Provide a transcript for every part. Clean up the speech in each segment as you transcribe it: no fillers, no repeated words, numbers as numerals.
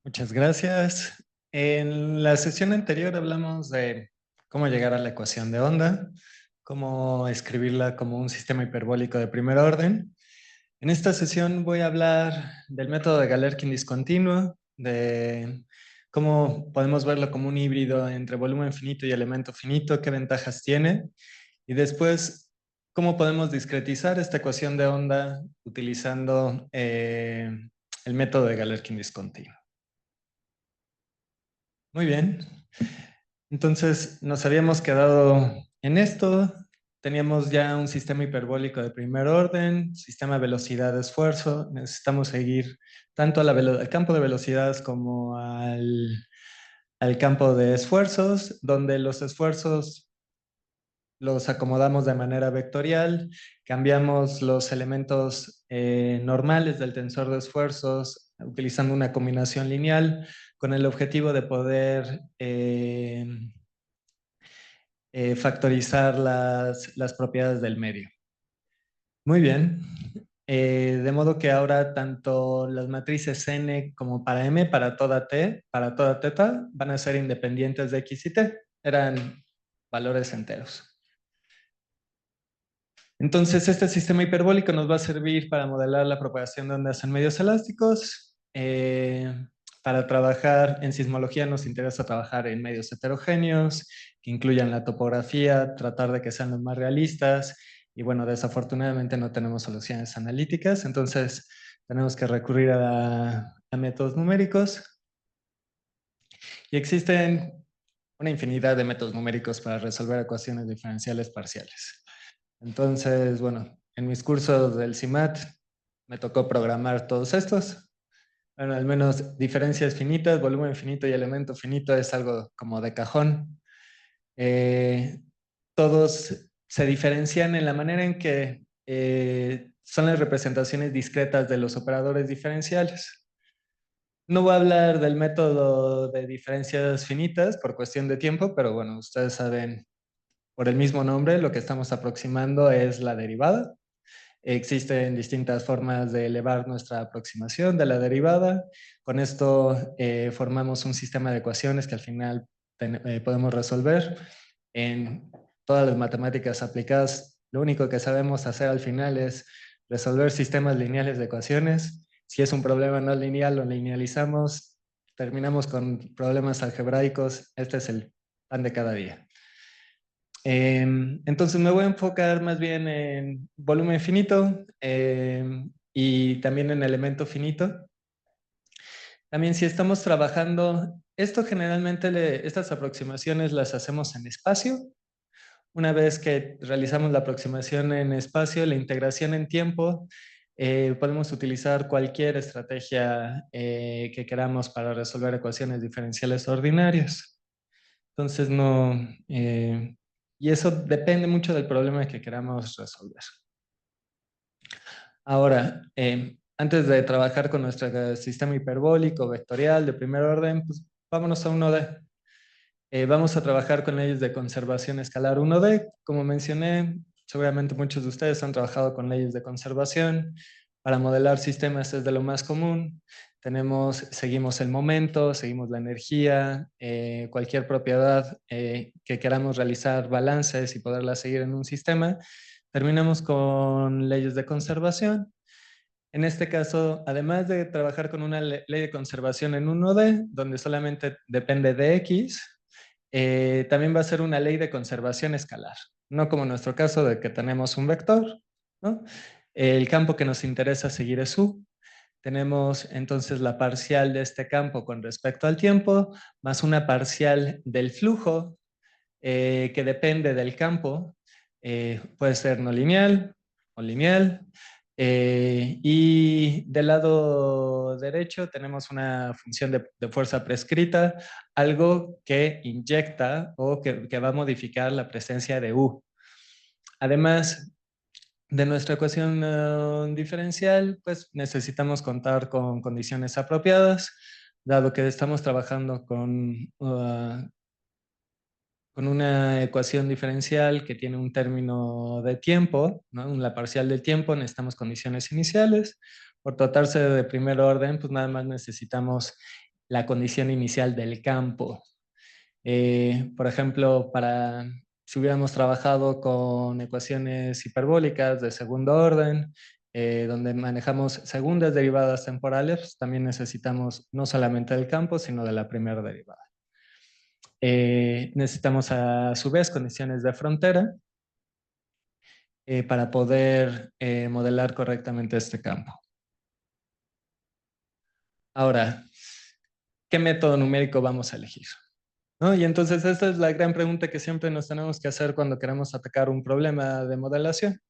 Muchas gracias. En la sesión anterior hablamos de cómo llegar a la ecuación de onda, cómo escribirla como un sistema hiperbólico de primer orden. En esta sesión voy a hablar del método de Galerkin discontinuo, de cómo podemos verlo como un híbrido entre volumen finito y elemento finito, qué ventajas tiene, y después cómo podemos discretizar esta ecuación de onda utilizando el método de Galerkin discontinuo. Muy bien. Entonces nos habíamos quedado en esto. Teníamos ya un sistema hiperbólico de primer orden, sistema velocidad-esfuerzo. Necesitamos seguir tanto al campo de velocidades como al campo de esfuerzos, donde los esfuerzos los acomodamos de manera vectorial, cambiamos los elementos normales del tensor de esfuerzos utilizando una combinación lineal con el objetivo de poder factorizar las propiedades del medio. Muy bien. De modo que ahora tanto las matrices n como para m, para toda t, para toda teta, van a ser independientes de x y t. Eran valores enteros. Entonces, este sistema hiperbólico nos va a servir para modelar la propagación de ondas en medios elásticos. Para trabajar en sismología nos interesa trabajar en medios heterogéneos, que incluyan la topografía, tratar de que sean los más realistas. Y bueno, desafortunadamente no tenemos soluciones analíticas, entonces tenemos que recurrir a métodos numéricos. Y existen una infinidad de métodos numéricos para resolver ecuaciones diferenciales parciales. Entonces, bueno, en mis cursos del CIMAT me tocó programar todos estos. Bueno, al menos diferencias finitas, volumen finito y elemento finito es algo como de cajón. Eh, Todos se diferencian en la manera en que son las representaciones discretas de los operadores diferenciales. No voy a hablar del método de diferencias finitas por cuestión de tiempo, pero bueno, ustedes saben por el mismo nombre, lo que estamos aproximando es la derivada. Existen distintas formas de elevar nuestra aproximación de la derivada. Con esto formamos un sistema de ecuaciones que al final podemos resolver. En todas las matemáticas aplicadas, lo único que sabemos hacer al final es resolver sistemas lineales de ecuaciones. Si es un problema no lineal, lo linealizamos, terminamos con problemas algebraicos. Este es el pan de cada día. Entonces me voy a enfocar más bien en volumen finito y también en elemento finito. También si estamos trabajando, esto generalmente estas aproximaciones las hacemos en espacio. Una vez que realizamos la aproximación en espacio, la integración en tiempo, podemos utilizar cualquier estrategia que queramos para resolver ecuaciones diferenciales ordinarias. Entonces, no, y eso depende mucho del problema que queramos resolver. Ahora, antes de trabajar con nuestro sistema hiperbólico vectorial de primer orden, pues vámonos a 1D. Vamos a trabajar con leyes de conservación escalar 1D. Como mencioné, seguramente muchos de ustedes han trabajado con leyes de conservación. Para modelar sistemas es de lo más común. Seguimos el momento, seguimos la energía, cualquier propiedad que queramos realizar balances y poderla seguir en un sistema. Terminamos con leyes de conservación. En este caso, además de trabajar con una ley de conservación en 1D, donde solamente depende de X, también va a ser una ley de conservación escalar, no como en nuestro caso de que tenemos un vector, ¿no? El campo que nos interesa seguir es U. Tenemos entonces la parcial de este campo con respecto al tiempo, más una parcial del flujo que depende del campo. Puede ser no lineal o lineal. Y del lado derecho tenemos una función de fuerza prescrita, algo que inyecta o que va a modificar la presencia de U. Además de nuestra ecuación diferencial, pues necesitamos contar con condiciones apropiadas, dado que estamos trabajando con una ecuación diferencial que tiene un término de tiempo, ¿no? La parcial del tiempo, necesitamos condiciones iniciales. Por tratarse de primer orden, pues nada más necesitamos la condición inicial del campo. Por ejemplo, si hubiéramos trabajado con ecuaciones hiperbólicas de segundo orden, donde manejamos segundas derivadas temporales, pues también necesitamos no solamente del campo, sino de la primera derivada. Necesitamos a su vez condiciones de frontera para poder modelar correctamente este campo. Ahora, ¿qué método numérico vamos a elegir? ¿No? Y entonces esta es la gran pregunta que siempre nos tenemos que hacer cuando queremos atacar un problema de modelación.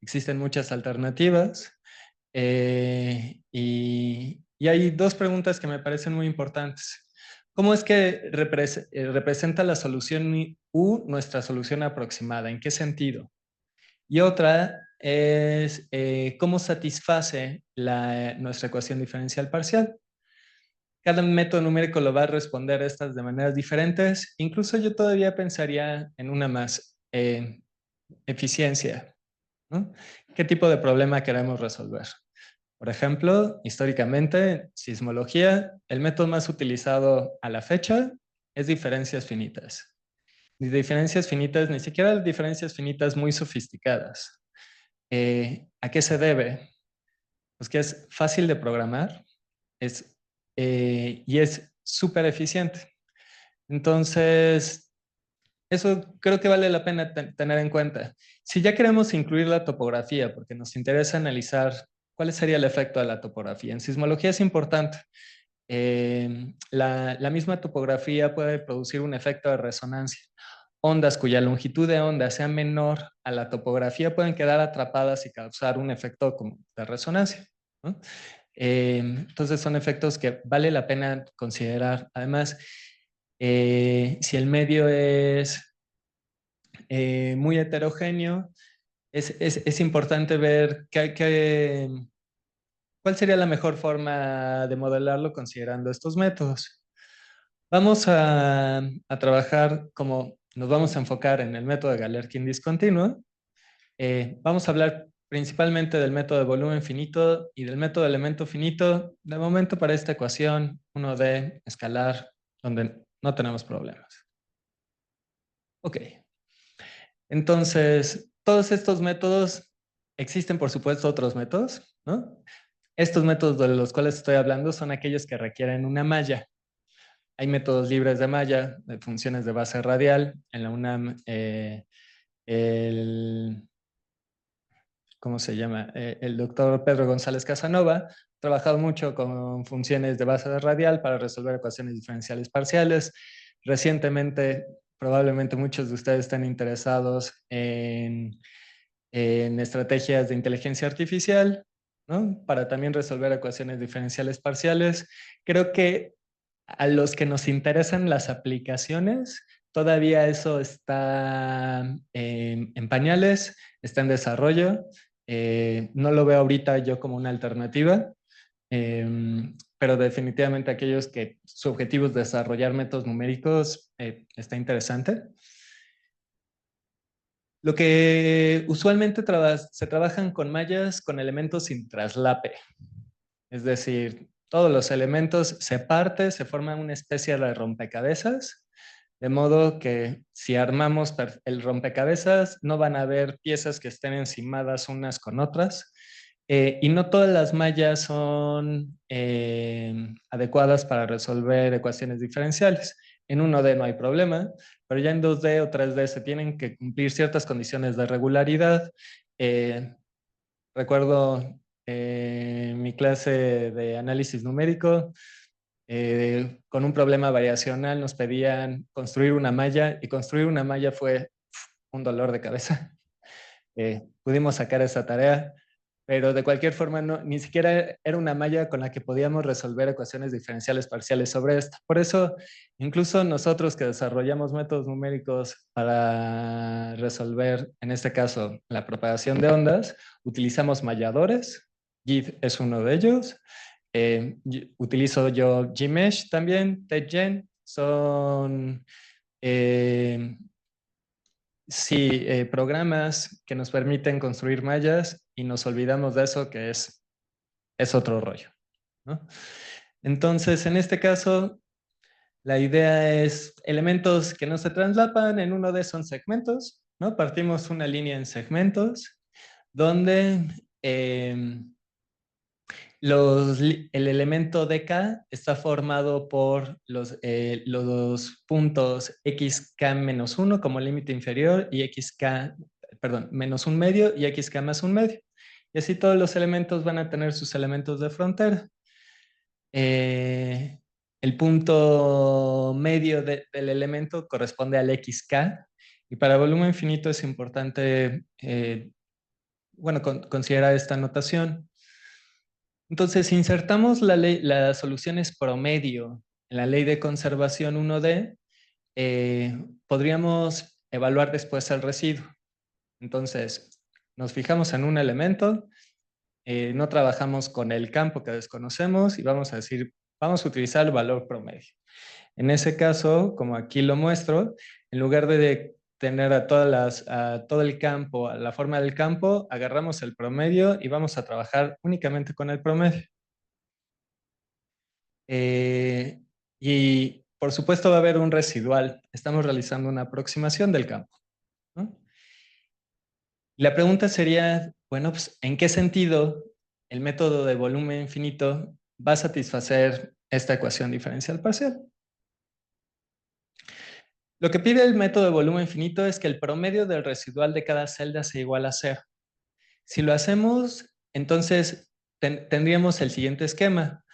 Existen muchas alternativas y hay dos preguntas que me parecen muy importantes. ¿Cómo es que representa la solución U nuestra solución aproximada? ¿En qué sentido? Y otra es cómo satisface nuestra ecuación diferencial parcial. Cada método numérico lo va a responder estas de maneras diferentes. Incluso yo todavía pensaría en una más, eficiencia, ¿no? ¿Qué tipo de problema queremos resolver? Por ejemplo, históricamente, sismología, el método más utilizado a la fecha es diferencias finitas. Ni diferencias finitas, ni siquiera diferencias finitas muy sofisticadas. ¿A qué se debe? Pues que es fácil de programar y es súper eficiente. Entonces, eso creo que vale la pena tener en cuenta. Si ya queremos incluir la topografía, porque nos interesa analizar cuál sería el efecto de la topografía. En sismología es importante. La misma topografía puede producir un efecto de resonancia. Ondas cuya longitud de onda sea menor a la topografía pueden quedar atrapadas y causar un efecto como de resonancia, ¿no? Entonces son efectos que vale la pena considerar. Además, si el medio es muy heterogéneo, es importante ver cuál sería la mejor forma de modelarlo considerando estos métodos. Vamos a trabajar como nos vamos a enfocar en el método de Galerkin discontinuo. Vamos a hablar principalmente del método de volumen finito y del método de elemento finito. De momento para esta ecuación 1D escalar, donde no tenemos problemas. Ok. Entonces, todos estos métodos, existen por supuesto otros métodos, ¿no? Estos métodos de los cuales estoy hablando son aquellos que requieren una malla. Hay métodos libres de malla, de funciones de base radial. En la UNAM, ¿cómo se llama? El doctor Pedro González Casanova ha trabajado mucho con funciones de base radial para resolver ecuaciones diferenciales parciales. Recientemente, probablemente muchos de ustedes están interesados en estrategias de inteligencia artificial, ¿no? Para también resolver ecuaciones diferenciales parciales. Creo que a los que nos interesan las aplicaciones, todavía eso está en pañales, está en desarrollo. No lo veo ahorita yo como una alternativa, pero definitivamente aquellos que su objetivo es desarrollar métodos numéricos está interesante. Lo que usualmente se trabajan con mallas con elementos sin traslape. Es decir, todos los elementos se parten, se forman una especie de rompecabezas, de modo que si armamos el rompecabezas no van a haber piezas que estén encimadas unas con otras, y no todas las mallas son adecuadas para resolver ecuaciones diferenciales. En 1D no hay problema, pero ya en 2D o 3D se tienen que cumplir ciertas condiciones de regularidad. Eh, Recuerdo mi clase de análisis numérico, con un problema variacional nos pedían construir una malla y construir una malla fue un dolor de cabeza. Pudimos sacar esa tarea, pero de cualquier forma ni siquiera era una malla con la que podíamos resolver ecuaciones diferenciales parciales sobre esta. Por eso, incluso nosotros que desarrollamos métodos numéricos para resolver, en este caso, la propagación de ondas, utilizamos malladores. GIF es uno de ellos. Utilizo yo Gmesh también, TedGen. Son sí, programas que nos permiten construir mallas y nos olvidamos de eso que es otro rollo, ¿no? Entonces, en este caso, la idea es elementos que no se traslapan, en uno de son segmentos, ¿no? Partimos una línea en segmentos donde el elemento dk está formado por los puntos xk-1 como límite inferior y xk, perdón, menos un medio y xk más un medio. Y así todos los elementos van a tener sus elementos de frontera. Eh, el punto medio del elemento corresponde al xk y para volumen finito es importante, bueno, considerar esta notación. Entonces, si insertamos las soluciones promedio en la ley de conservación 1D, podríamos evaluar después el residuo. Entonces, nos fijamos en un elemento, no trabajamos con el campo que desconocemos y vamos a decir, vamos a utilizar el valor promedio. En ese caso, como aquí lo muestro, en lugar de tener a todo el campo, a la forma del campo, agarramos el promedio y vamos a trabajar únicamente con el promedio. Eh, y por supuesto va a haber un residual. Estamos realizando una aproximación del campo, ¿no? La pregunta sería, bueno, pues, ¿en qué sentido el método de volumen infinito va a satisfacer esta ecuación diferencial parcial? Lo que pide el método de volumen infinito es que el promedio del residual de cada celda sea igual a 0. Si lo hacemos, entonces tendríamos el siguiente esquema.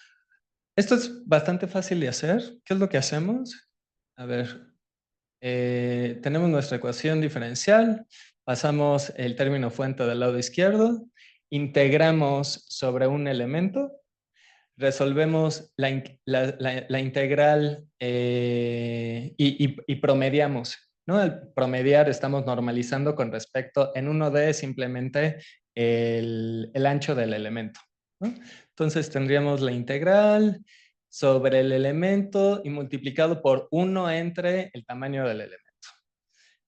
Esto es bastante fácil de hacer. ¿Qué es lo que hacemos? A ver, tenemos nuestra ecuación diferencial, pasamos el término fuente del lado izquierdo, integramos sobre un elemento, resolvemos la integral y promediamos, ¿no? Al promediar estamos normalizando con respecto, en 1D simplemente el ancho del elemento, ¿no? Entonces tendríamos la integral sobre el elemento y multiplicado por 1 entre el tamaño del elemento.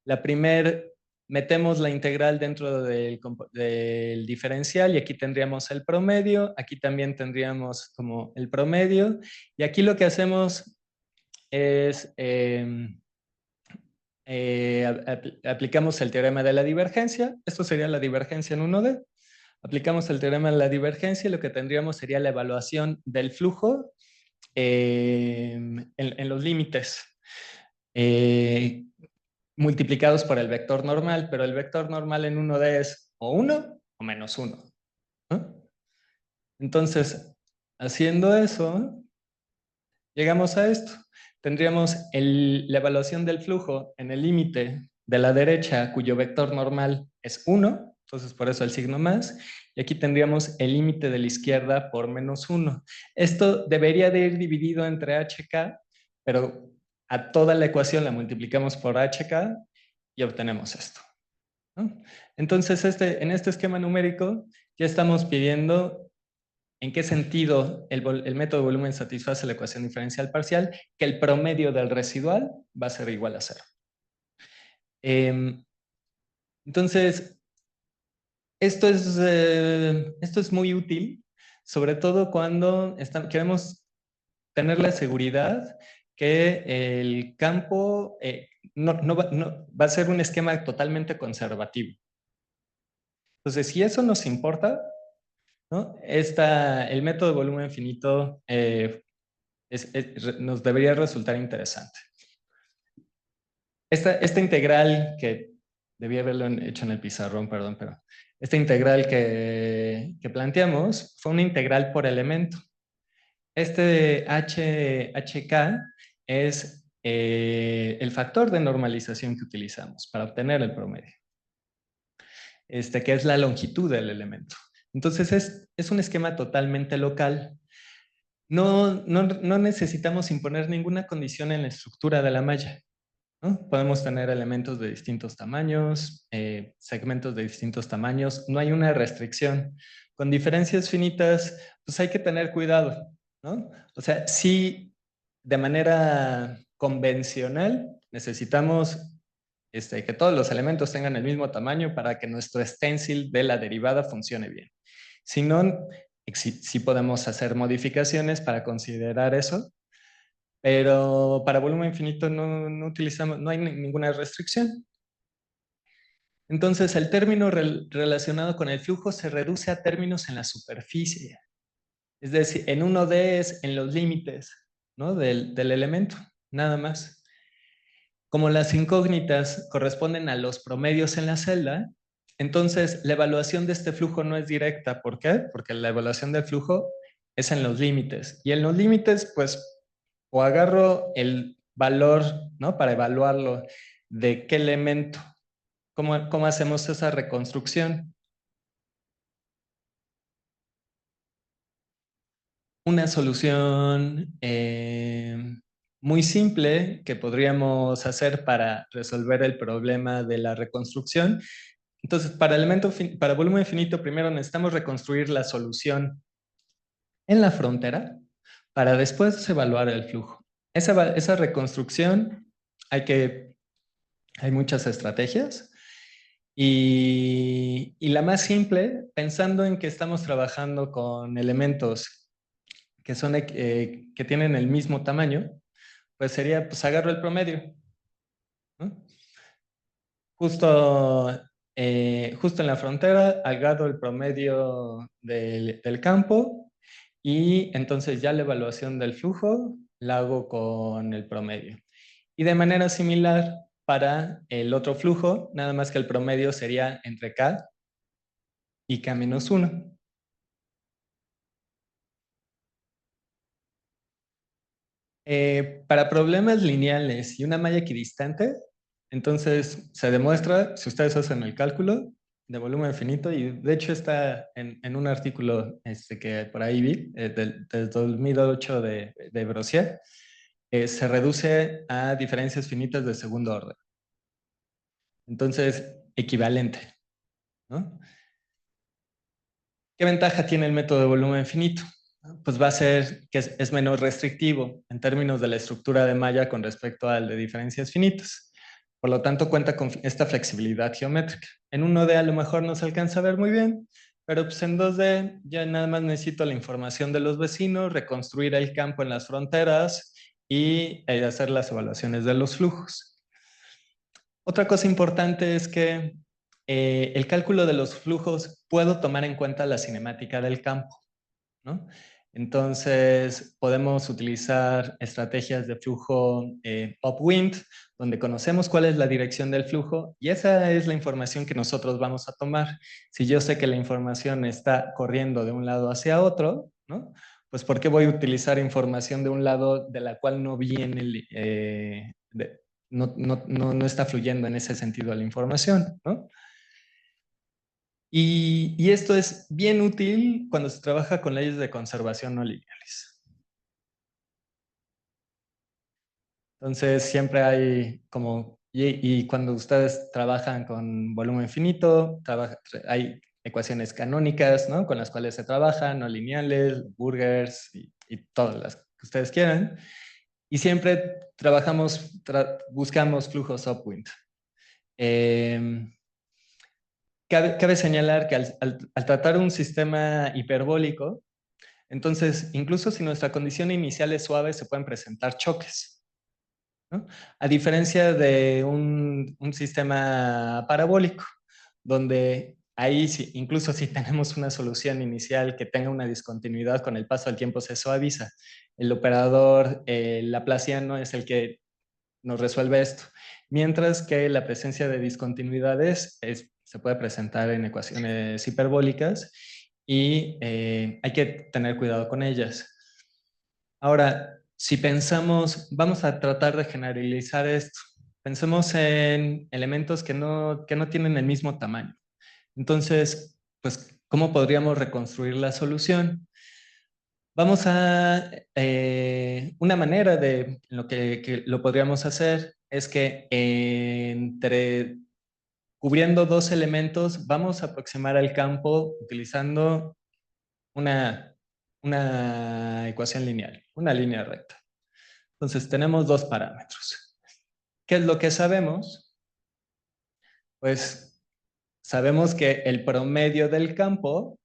La primera, metemos la integral dentro del diferencial y aquí tendríamos el promedio, aquí también tendríamos como el promedio y aquí lo que hacemos es aplicamos el teorema de la divergencia. Esto sería la divergencia en 1D. Aplicamos el teorema de la divergencia y lo que tendríamos sería la evaluación del flujo en los límites. Multiplicados por el vector normal, pero el vector normal en 1D es o 1 o menos 1, ¿no? Entonces, haciendo eso, llegamos a esto. Tendríamos la evaluación del flujo en el límite de la derecha, cuyo vector normal es 1, entonces por eso el signo más, y aquí tendríamos el límite de la izquierda por menos 1. Esto debería de ir dividido entre HK, pero a toda la ecuación la multiplicamos por HK y obtenemos esto, ¿no? Entonces, en este esquema numérico ya estamos pidiendo en qué sentido el método de volumen satisface la ecuación diferencial parcial, que el promedio del residual va a ser igual a 0. Entonces, esto es muy útil, sobre todo cuando queremos tener la seguridad que el campo va a ser un esquema totalmente conservativo. Entonces, si eso nos importa, ¿no? El método de volumen finito nos debería resultar interesante. Esta integral que debía haberlo hecho en el pizarrón, perdón, pero esta integral que planteamos fue una integral por elemento. Este HK es el factor de normalización que utilizamos para obtener el promedio, que es la longitud del elemento. Entonces es un esquema totalmente local. No necesitamos imponer ninguna condición en la estructura de la malla, ¿no? Podemos tener elementos de distintos tamaños, segmentos de distintos tamaños, no hay una restricción. Con diferencias finitas, pues hay que tener cuidado, ¿no? O sea, sí, de manera convencional necesitamos que todos los elementos tengan el mismo tamaño para que nuestro stencil de la derivada funcione bien. Si no, sí podemos hacer modificaciones para considerar eso, pero para volumen infinito no utilizamos, no hay ninguna restricción. Entonces, el término relacionado con el flujo se reduce a términos en la superficie. Es decir, en 1D es en los límites, ¿no? del elemento, nada más. Como las incógnitas corresponden a los promedios en la celda, entonces la evaluación de este flujo no es directa. ¿Por qué? Porque la evaluación del flujo es en los límites. Y en los límites, pues, o agarro el valor, ¿no? Para evaluarlo de qué elemento. ¿Cómo hacemos esa reconstrucción? Una solución muy simple que podríamos hacer para resolver el problema de la reconstrucción. Entonces, para volumen infinito, primero necesitamos reconstruir la solución en la frontera para después evaluar el flujo. Esa reconstrucción hay muchas estrategias y la más simple, pensando en que estamos trabajando con elementos que tienen el mismo tamaño, pues sería, pues agarro el promedio, ¿no? Justo en la frontera, agarro el promedio del campo y entonces ya la evaluación del flujo la hago con el promedio. Y de manera similar para el otro flujo, nada más que el promedio sería entre K y K-1. Para problemas lineales y una malla equidistante, entonces se demuestra, si ustedes hacen el cálculo de volumen finito, y de hecho está en un artículo que por ahí vi, del 2008 de Brossier, se reduce a diferencias finitas de segundo orden. Entonces, equivalente, ¿no? ¿Qué ventaja tiene el método de volumen finito? Pues va a ser que es menos restrictivo en términos de la estructura de malla con respecto al de diferencias finitas. Por lo tanto, cuenta con esta flexibilidad geométrica. En 1D a lo mejor no se alcanza a ver muy bien, pero pues en 2D ya nada más necesito la información de los vecinos, reconstruir el campo en las fronteras y hacer las evaluaciones de los flujos. Otra cosa importante es que el cálculo de los flujos puedo tomar en cuenta la cinemática del campo, ¿no? Entonces, podemos utilizar estrategias de flujo upwind, donde conocemos cuál es la dirección del flujo y esa es la información que nosotros vamos a tomar. Si yo sé que la información está corriendo de un lado hacia otro, ¿no? Pues ¿por qué voy a utilizar información de un lado de la cual no viene, no está fluyendo en ese sentido la información, ¿no? Y esto es bien útil cuando se trabaja con leyes de conservación no lineales. Entonces, siempre hay como, y cuando ustedes trabajan con volumen finito, hay ecuaciones canónicas, ¿no? Con las cuales se trabajan, no lineales, burgers y todas las que ustedes quieran. Y siempre buscamos flujos upwind. Cabe señalar que al tratar un sistema hiperbólico, entonces, incluso si nuestra condición inicial es suave, se pueden presentar choques, ¿no? A diferencia de un sistema parabólico, donde ahí, incluso si tenemos una solución inicial que tenga una discontinuidad, con el paso del tiempo se suaviza. El operador laplaciano es el que nos resuelve esto. Mientras que la presencia de discontinuidades se puede presentar en ecuaciones hiperbólicas y hay que tener cuidado con ellas. Ahora, si pensamos, vamos a tratar de generalizar esto. Pensemos en elementos que no tienen el mismo tamaño. Entonces, pues, ¿cómo podríamos reconstruir la solución? Una manera de lo que lo podríamos hacer es que cubriendo dos elementos, vamos a aproximar al campo utilizando una, una ecuación lineal, una línea recta. Entonces tenemos dos parámetros. ¿Qué es lo que sabemos? Pues sabemos que el promedio del campo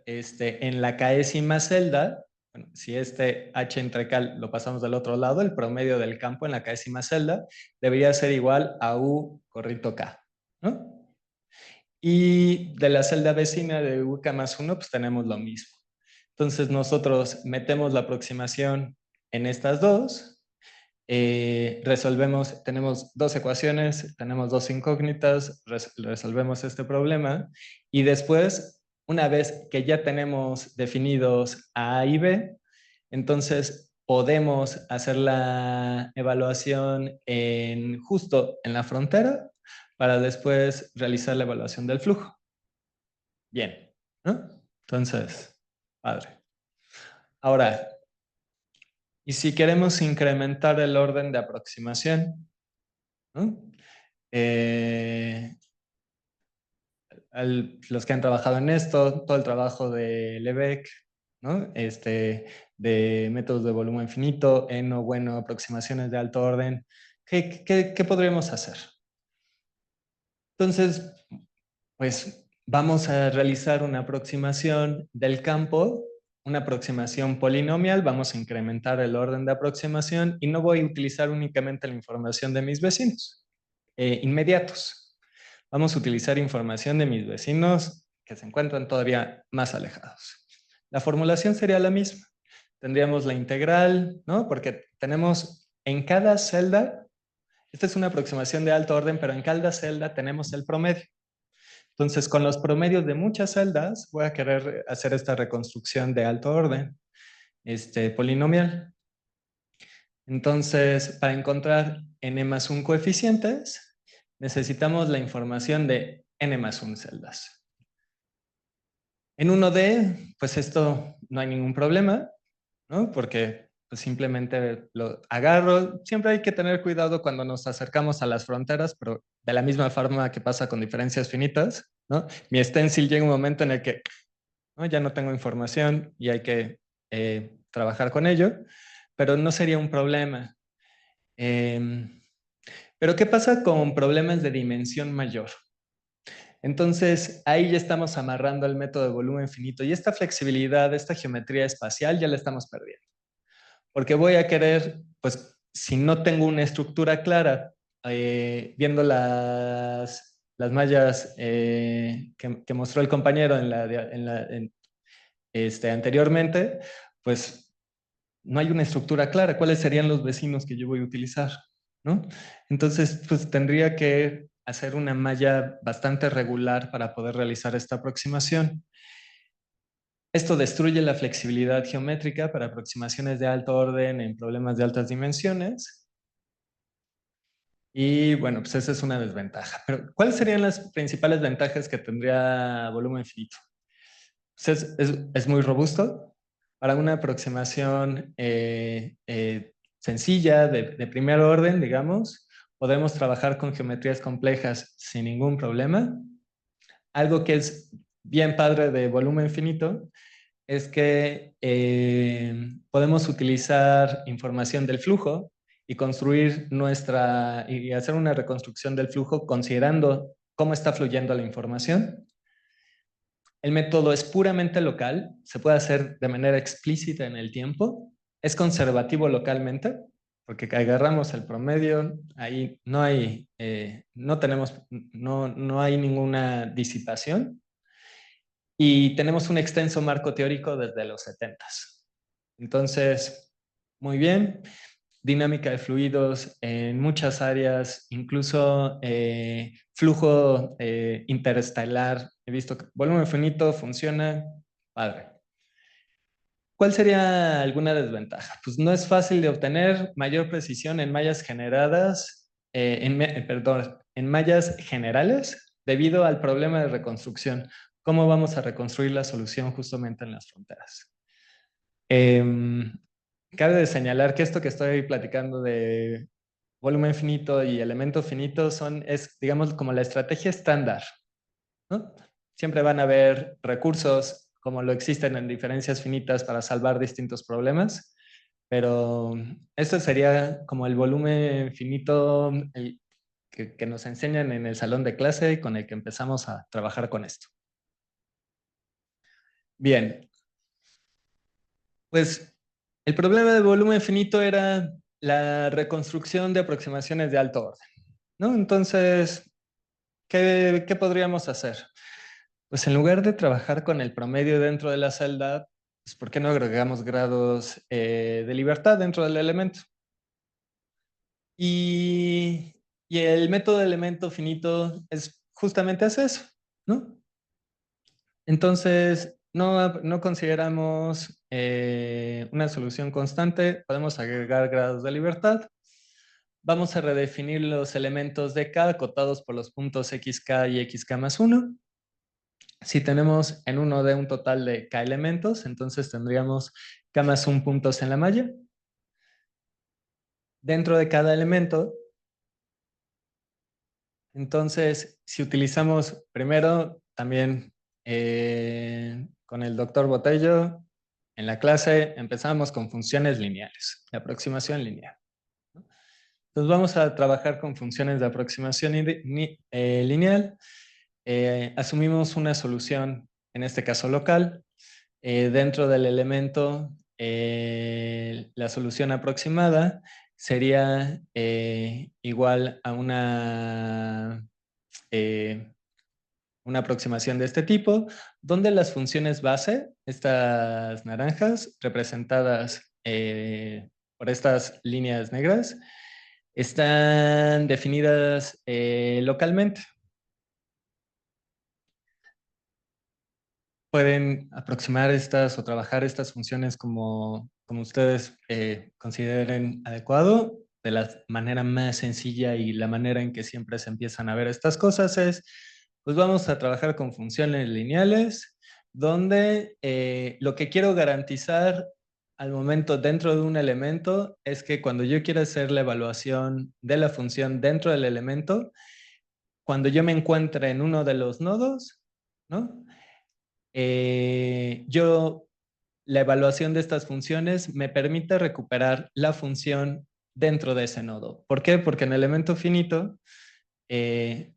en la késima celda, bueno, si este H entre K lo pasamos del otro lado, el promedio del campo en la késima celda debería ser igual a U corrito K, ¿no? Y de la celda vecina de UK más 1, pues tenemos lo mismo. Entonces nosotros metemos la aproximación en estas dos, resolvemos, tenemos dos ecuaciones, tenemos dos incógnitas, resolvemos este problema y después, una vez que ya tenemos definidos A y B, entonces podemos hacer la evaluación justo en la frontera para después realizar la evaluación del flujo. Bien, ¿no? Entonces, padre. Ahora, ¿y si queremos incrementar el orden de aproximación? ¿No? Eh, los que han trabajado en esto, todo el trabajo de Lebec, ¿no? De métodos de volumen finito, o bueno, aproximaciones de alto orden, ¿qué podríamos hacer? Entonces, pues vamos a realizar una aproximación del campo, una aproximación polinomial, vamos a incrementar el orden de aproximación y no voy a utilizar únicamente la información de mis vecinos inmediatos. Vamos a utilizar información de mis vecinos que se encuentran todavía más alejados. La formulación sería la misma. Tendríamos la integral, ¿no? Porque tenemos en cada celda, esta es una aproximación de alto orden, pero en cada celda tenemos el promedio. Entonces, con los promedios de muchas celdas, voy a querer hacer esta reconstrucción de alto orden, polinomial. Entonces, para encontrar n más 1 coeficientes, necesitamos la información de n más 1 celdas. En 1D, pues esto no hay ningún problema, ¿no? Porque pues, simplemente lo agarro. Siempre hay que tener cuidado cuando nos acercamos a las fronteras, pero de la misma forma que pasa con diferencias finitas, ¿no? Mi stencil llega un momento en el que ¿no? Ya no tengo información y hay que trabajar con ello, pero no sería un problema. Pero ¿qué pasa con problemas de dimensión mayor? Entonces, ahí ya estamos amarrando el método de volumen finito y esta flexibilidad, esta geometría espacial ya la estamos perdiendo. Porque voy a querer, pues, si no tengo una estructura clara, viendo las mallas que mostró el compañero anteriormente, pues no hay una estructura clara. ¿Cuáles serían los vecinos que yo voy a utilizar? ¿No? Entonces, pues tendría que hacer una malla bastante regular para poder realizar esta aproximación. Esto destruye la flexibilidad geométrica para aproximaciones de alto orden en problemas de altas dimensiones. Y bueno, pues esa es una desventaja. Pero, ¿cuáles serían las principales ventajas que tendría volumen finito? Pues es muy robusto para una aproximación sencilla de primer orden, digamos. Podemos trabajar con geometrías complejas sin ningún problema. Algo que es bien padre de volumen finito es que podemos utilizar información del flujo y construir y hacer una reconstrucción del flujo considerando cómo está fluyendo la información. El método es puramente local, se puede hacer de manera explícita en el tiempo, es conservativo localmente, porque agarramos el promedio, ahí no hay, no hay ninguna disipación y tenemos un extenso marco teórico desde los 70s. Entonces, muy bien, dinámica de fluidos en muchas áreas, incluso flujo interestelar. He visto que volumen finito funciona, padre. ¿Cuál sería alguna desventaja? Pues no es fácil de obtener mayor precisión en mallas generadas, perdón, en mallas generales debido al problema de reconstrucción. ¿Cómo vamos a reconstruir la solución justamente en las fronteras? Cabe de señalar que esto que estoy platicando de volumen finito y elemento finito es, digamos, como la estrategia estándar, ¿no? Siempre van a haber recursos como lo existen en diferencias finitas para salvar distintos problemas, pero esto sería como el volumen finito que nos enseñan en el salón de clase y con el que empezamos a trabajar con esto. Bien, pues el problema del volumen finito era la reconstrucción de aproximaciones de alto orden, ¿no? Entonces, ¿qué podríamos hacer? Pues en lugar de trabajar con el promedio dentro de la celda, pues ¿por qué no agregamos grados de libertad dentro del elemento? Y, y el método de elemento finito es justamente hace eso, ¿no? Entonces, no consideramos una solución constante, podemos agregar grados de libertad. Vamos a redefinir los elementos de K acotados por los puntos XK y XK más 1. Si tenemos en uno de un total de K elementos, entonces tendríamos K más 1 puntos en la malla. Dentro de cada elemento, entonces, si utilizamos primero también con el doctor Botello, en la clase empezamos con funciones lineales, de aproximación lineal. Entonces vamos a trabajar con funciones de aproximación lineal. Asumimos una solución, en este caso local. Dentro del elemento, la solución aproximada sería igual a una aproximación de este tipo, donde las funciones base, estas naranjas, representadas por estas líneas negras, están definidas localmente. Pueden aproximar estas o trabajar estas funciones como ustedes consideren adecuado. De la manera más sencilla y la manera en que siempre se empiezan a ver estas cosas es, pues vamos a trabajar con funciones lineales, donde lo que quiero garantizar al momento dentro de un elemento es que cuando yo quiera hacer la evaluación de la función dentro del elemento, cuando yo me encuentre en uno de los nodos, ¿no? Yo, la evaluación de estas funciones me permite recuperar la función dentro de ese nodo. ¿Por qué? Porque en elemento finito, eh,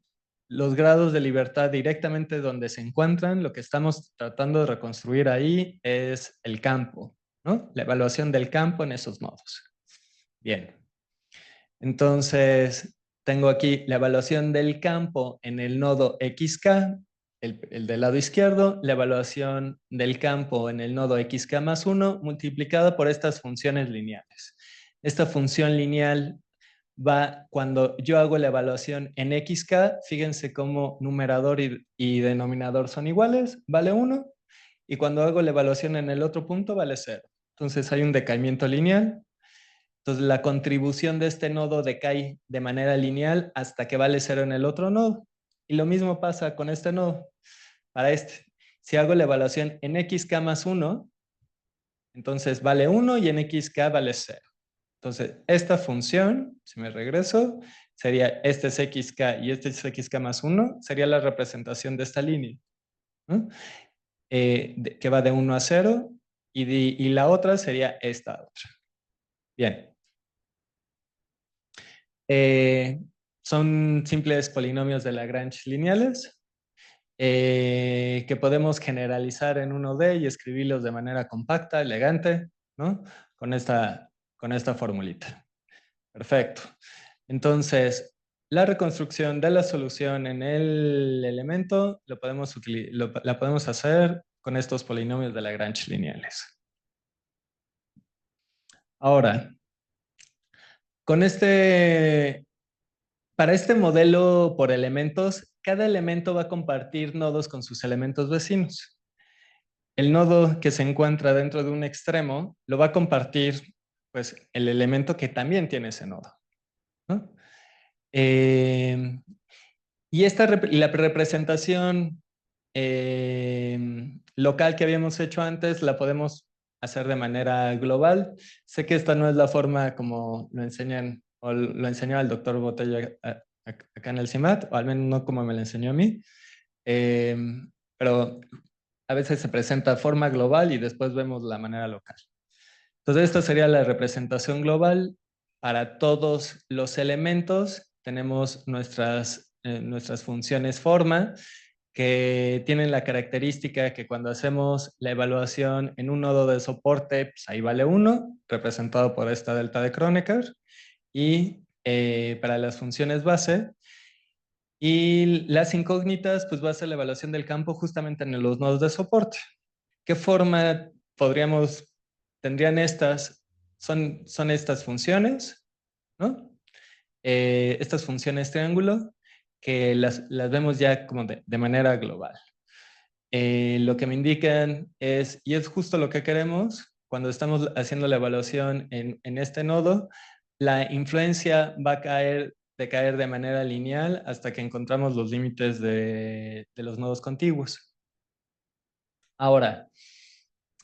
los grados de libertad directamente donde se encuentran, lo que estamos tratando de reconstruir ahí es el campo, ¿no? La evaluación del campo en esos nodos. Bien. Entonces, tengo aquí la evaluación del campo en el nodo XK, el del lado izquierdo, la evaluación del campo en el nodo XK más 1 multiplicada por estas funciones lineales. Esta función lineal va, cuando yo hago la evaluación en XK, fíjense cómo numerador y denominador son iguales, vale 1, y cuando hago la evaluación en el otro punto vale 0. Entonces hay un decaimiento lineal. Entonces, la contribución de este nodo decae de manera lineal hasta que vale 0 en el otro nodo. Y lo mismo pasa con este nodo. Para este, si hago la evaluación en xk más 1, entonces vale 1 y en xk vale 0. Entonces, esta función, si me regreso, sería este es xk y este es xk más 1, sería la representación de esta línea, ¿no? Que va de 1 a 0 y la otra sería esta otra. Bien. Eh, Son simples polinomios de Lagrange lineales que podemos generalizar en 1D y escribirlos de manera compacta, elegante, ¿no? Con esta formulita. Perfecto. Entonces, la reconstrucción de la solución en el elemento la podemos hacer con estos polinomios de Lagrange lineales. Ahora, con para este modelo por elementos, cada elemento va a compartir nodos con sus elementos vecinos. El nodo que se encuentra dentro de un extremo lo va a compartir pues, el elemento que también tiene ese nodo, ¿no? Y la representación local que habíamos hecho antes la podemos hacer de manera global. Sé que esta no es la forma como lo enseñan o lo enseñó el doctor Botello acá en el CIMAT, o al menos no como me lo enseñó a mí, eh, pero a veces se presenta forma global y después vemos la manera local. Entonces esta sería la representación global. Para todos los elementos tenemos nuestras funciones forma que tienen la característica que cuando hacemos la evaluación en un nodo de soporte, pues ahí vale 1, representado por esta delta de Kronecker, y para las funciones base. Y las incógnitas, pues va a ser la evaluación del campo justamente en los nodos de soporte. ¿Qué forma tendrían estas? Son estas funciones, ¿no? Estas funciones triángulo, que las vemos ya como de manera global. Lo que me indican es, y es justo lo que queremos, cuando estamos haciendo la evaluación en este nodo, la influencia va a decaer de manera lineal hasta que encontramos los límites de los nodos contiguos. Ahora,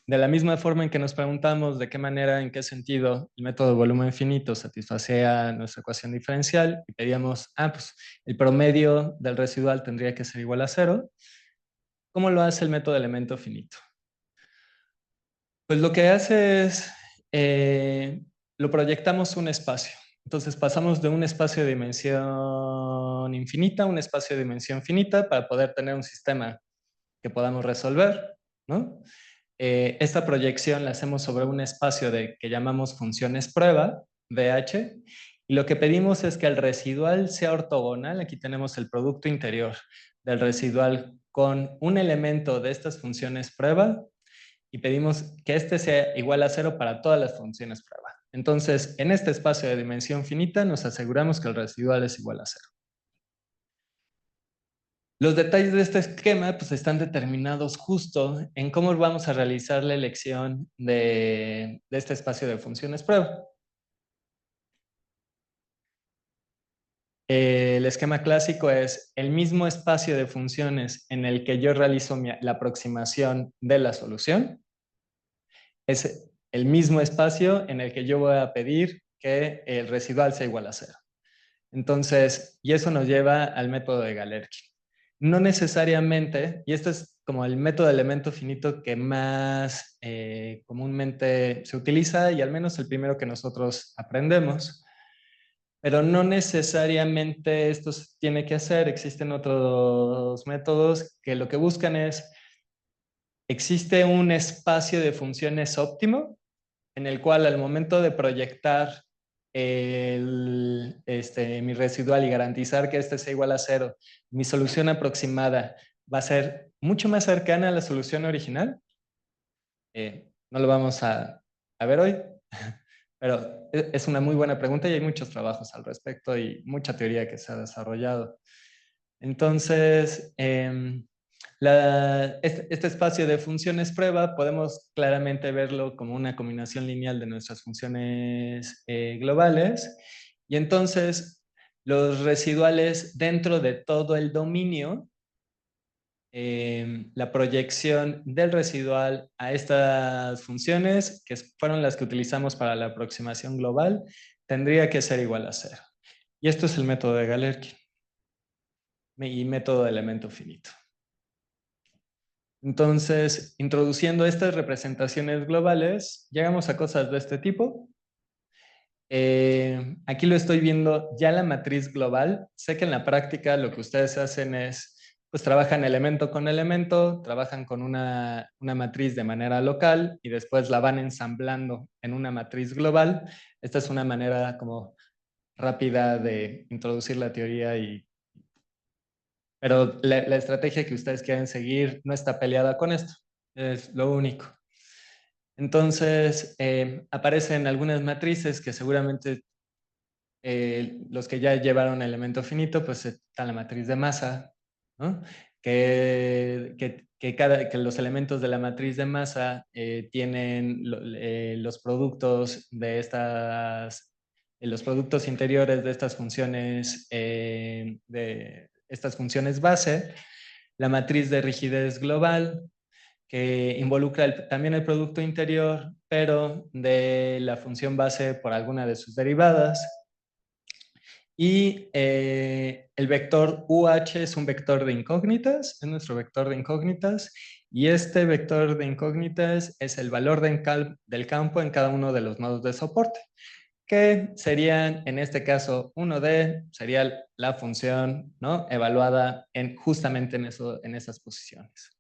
de la misma forma en que nos preguntamos de qué manera, en qué sentido el método de volumen finito satisfacía nuestra ecuación diferencial y pedíamos, pues el promedio del residual tendría que ser igual a 0. ¿Cómo lo hace el método de elemento finito? Pues lo que hace es, lo proyectamos un espacio. Entonces pasamos de un espacio de dimensión infinita a un espacio de dimensión finita para poder tener un sistema que podamos resolver, ¿no? Esta proyección la hacemos sobre un espacio que llamamos funciones prueba, VH, y lo que pedimos es que el residual sea ortogonal. Aquí tenemos el producto interior del residual con un elemento de estas funciones prueba y pedimos que este sea igual a 0 para todas las funciones prueba. Entonces, en este espacio de dimensión finita nos aseguramos que el residual es igual a 0. Los detalles de este esquema pues, están determinados justo en cómo vamos a realizar la elección de este espacio de funciones prueba. El esquema clásico es el mismo espacio de funciones en el que yo realizo la aproximación de la solución. Es el mismo espacio en el que yo voy a pedir que el residual sea igual a 0. Entonces, y eso nos lleva al método de Galerkin. No necesariamente, y este es como el método de elemento finito que más comúnmente se utiliza y al menos el primero que nosotros aprendemos, pero no necesariamente esto se tiene que hacer. Existen otros métodos que lo que buscan es, existe un espacio de funciones óptimo en el cual al momento de proyectar mi residual y garantizar que este sea igual a 0, mi solución aproximada va a ser mucho más cercana a la solución original. No lo vamos a ver hoy, pero es una muy buena pregunta y hay muchos trabajos al respecto y mucha teoría que se ha desarrollado. Entonces, este espacio de funciones prueba podemos claramente verlo como una combinación lineal de nuestras funciones globales, y entonces los residuales dentro de todo el dominio, la proyección del residual a estas funciones, que fueron las que utilizamos para la aproximación global, tendría que ser igual a 0. Y esto es el método de Galerkin y método de elemento finito. Entonces, introduciendo estas representaciones globales, llegamos a cosas de este tipo. Aquí lo estoy viendo ya la matriz global. Sé que en la práctica lo que ustedes hacen es, pues trabajan elemento con elemento, trabajan con una matriz de manera local y después la van ensamblando en una matriz global. Esta es una manera como rápida de introducir la teoría pero la estrategia que ustedes quieren seguir no está peleada con esto, es lo único. Entonces, aparecen algunas matrices que seguramente los que ya llevaron elemento finito, pues está la matriz de masa, ¿no? Que los elementos de la matriz de masa tienen los productos de los productos interiores de estas funciones, base, la matriz de rigidez global, que involucra también el producto interior, pero de la función base por alguna de sus derivadas. Y el vector UH es un vector de incógnitas, es nuestro vector de incógnitas, y este vector de incógnitas es el valor del campo en cada uno de los nodos de soporte. que serían, en este caso, 1D, sería la función, ¿no?, evaluada justamente en esas posiciones.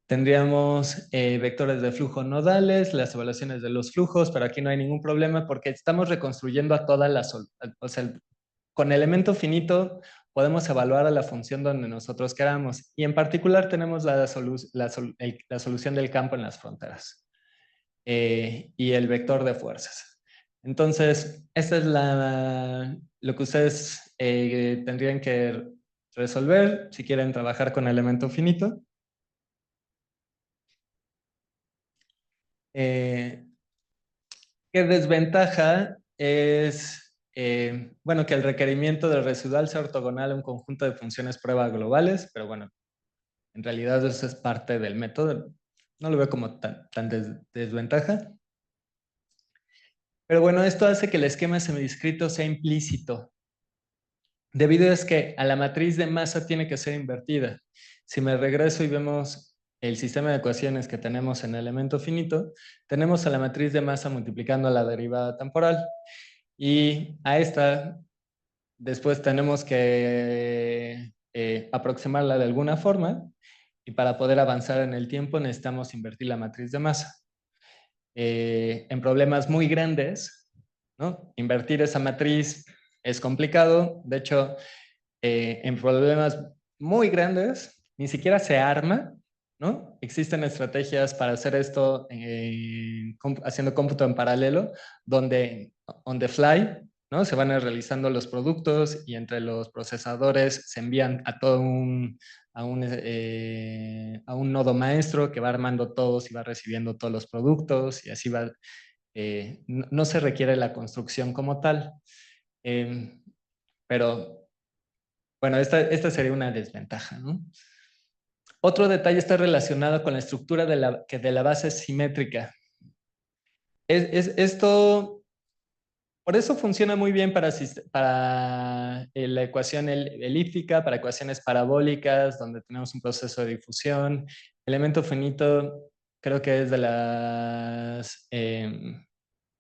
Tendríamos vectores de flujo nodales, las evaluaciones de los flujos, pero aquí no hay ningún problema porque estamos reconstruyendo a toda la... O sea, con elemento finito podemos evaluar a la función donde nosotros queramos y en particular tenemos la solución del campo en las fronteras y el vector de fuerzas. Entonces, esta es lo que ustedes tendrían que resolver si quieren trabajar con elemento finito. ¿Qué desventaja es, bueno, que el requerimiento del residual sea ortogonal a un conjunto de funciones prueba globales? Pero bueno, en realidad eso es parte del método. No lo veo como tan desventaja. Pero bueno, esto hace que el esquema semidiscreto sea implícito. Debido a que a la matriz de masa tiene que ser invertida. Si me regreso y vemos el sistema de ecuaciones que tenemos en elemento finito, tenemos a la matriz de masa multiplicando la derivada temporal. Y a esta, después tenemos que aproximarla de alguna forma. Y para poder avanzar en el tiempo necesitamos invertir la matriz de masa. En problemas muy grandes, ¿no?, invertir esa matriz es complicado. De hecho, en problemas muy grandes, ni siquiera se arma, ¿no? Existen estrategias para hacer esto haciendo cómputo en paralelo, donde on the fly, ¿no?, se van realizando los productos y entre los procesadores se envían a todo a un nodo maestro que va armando todos y va recibiendo todos los productos y así va. No se requiere la construcción como tal. Pero bueno, esta sería una desventaja, ¿no? Otro detalle está relacionado con la estructura de la base simétrica. Esto, por eso funciona muy bien para la ecuación elíptica, para ecuaciones parabólicas, donde tenemos un proceso de difusión. Elemento finito, creo que es de las...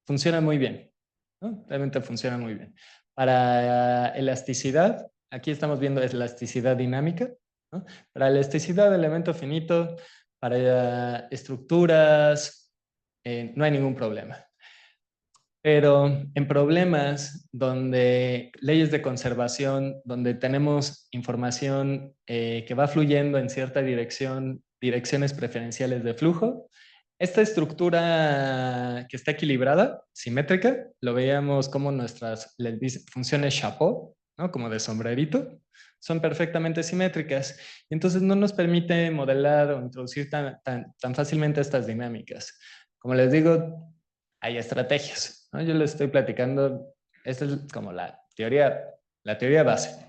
funciona muy bien, ¿no? Realmente funciona muy bien. Para elasticidad, aquí estamos viendo elasticidad dinámica, ¿no? Para elasticidad de elemento finito, para estructuras, no hay ningún problema. Pero en problemas donde leyes de conservación, donde tenemos información que va fluyendo en cierta dirección, direcciones preferenciales de flujo, esta estructura que está equilibrada, simétrica, lo veíamos como nuestras funciones chapeau, ¿no?, como de sombrerito, son perfectamente simétricas. Y entonces no nos permite modelar o introducir tan fácilmente estas dinámicas. Como les digo, hay estrategias, ¿no? Yo les estoy platicando, esta es como la teoría base.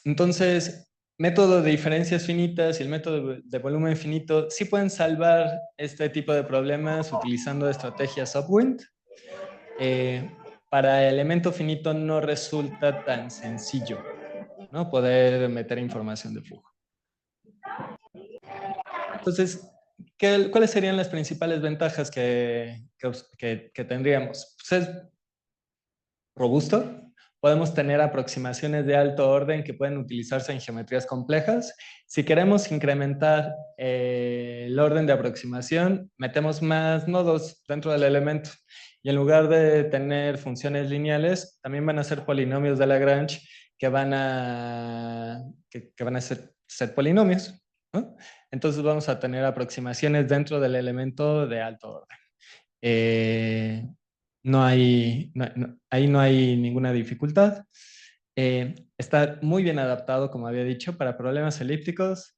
Entonces, método de diferencias finitas y el método de volumen finito sí pueden salvar este tipo de problemas utilizando estrategias upwind. Para elemento finito no resulta tan sencillo, ¿no?, poder meter información de flujo. Entonces, ¿cuáles serían las principales ventajas que tendríamos? Pues es robusto. Podemos tener aproximaciones de alto orden que pueden utilizarse en geometrías complejas. Si queremos incrementar el orden de aproximación, metemos más nodos dentro del elemento. Y en lugar de tener funciones lineales, también van a ser polinomios de Lagrange que van a ser polinomios, ¿no? Entonces vamos a tener aproximaciones dentro del elemento de alto orden. Ahí no hay ninguna dificultad. Está muy bien adaptado, como había dicho, para problemas elípticos.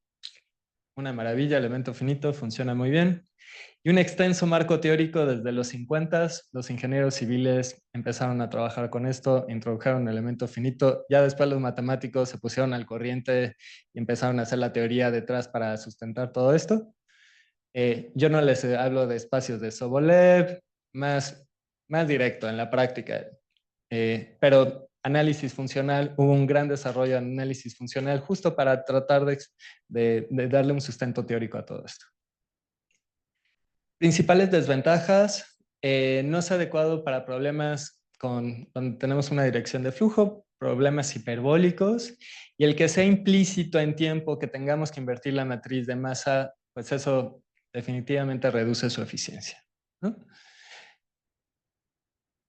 Una maravilla, elemento finito, funciona muy bien. Y un extenso marco teórico desde los 50, los ingenieros civiles empezaron a trabajar con esto, introdujeron el elemento finito, ya después los matemáticos se pusieron al corriente y empezaron a hacer la teoría detrás para sustentar todo esto. Yo no les hablo de espacios de Sobolev, más directo en la práctica, pero análisis funcional, hubo un gran desarrollo en análisis funcional justo para tratar de darle un sustento teórico a todo esto. Principales desventajas, no es adecuado para problemas donde tenemos una dirección de flujo, problemas hiperbólicos, y el que sea implícito en tiempo que tengamos que invertir la matriz de masa, pues eso definitivamente reduce su eficiencia, ¿no?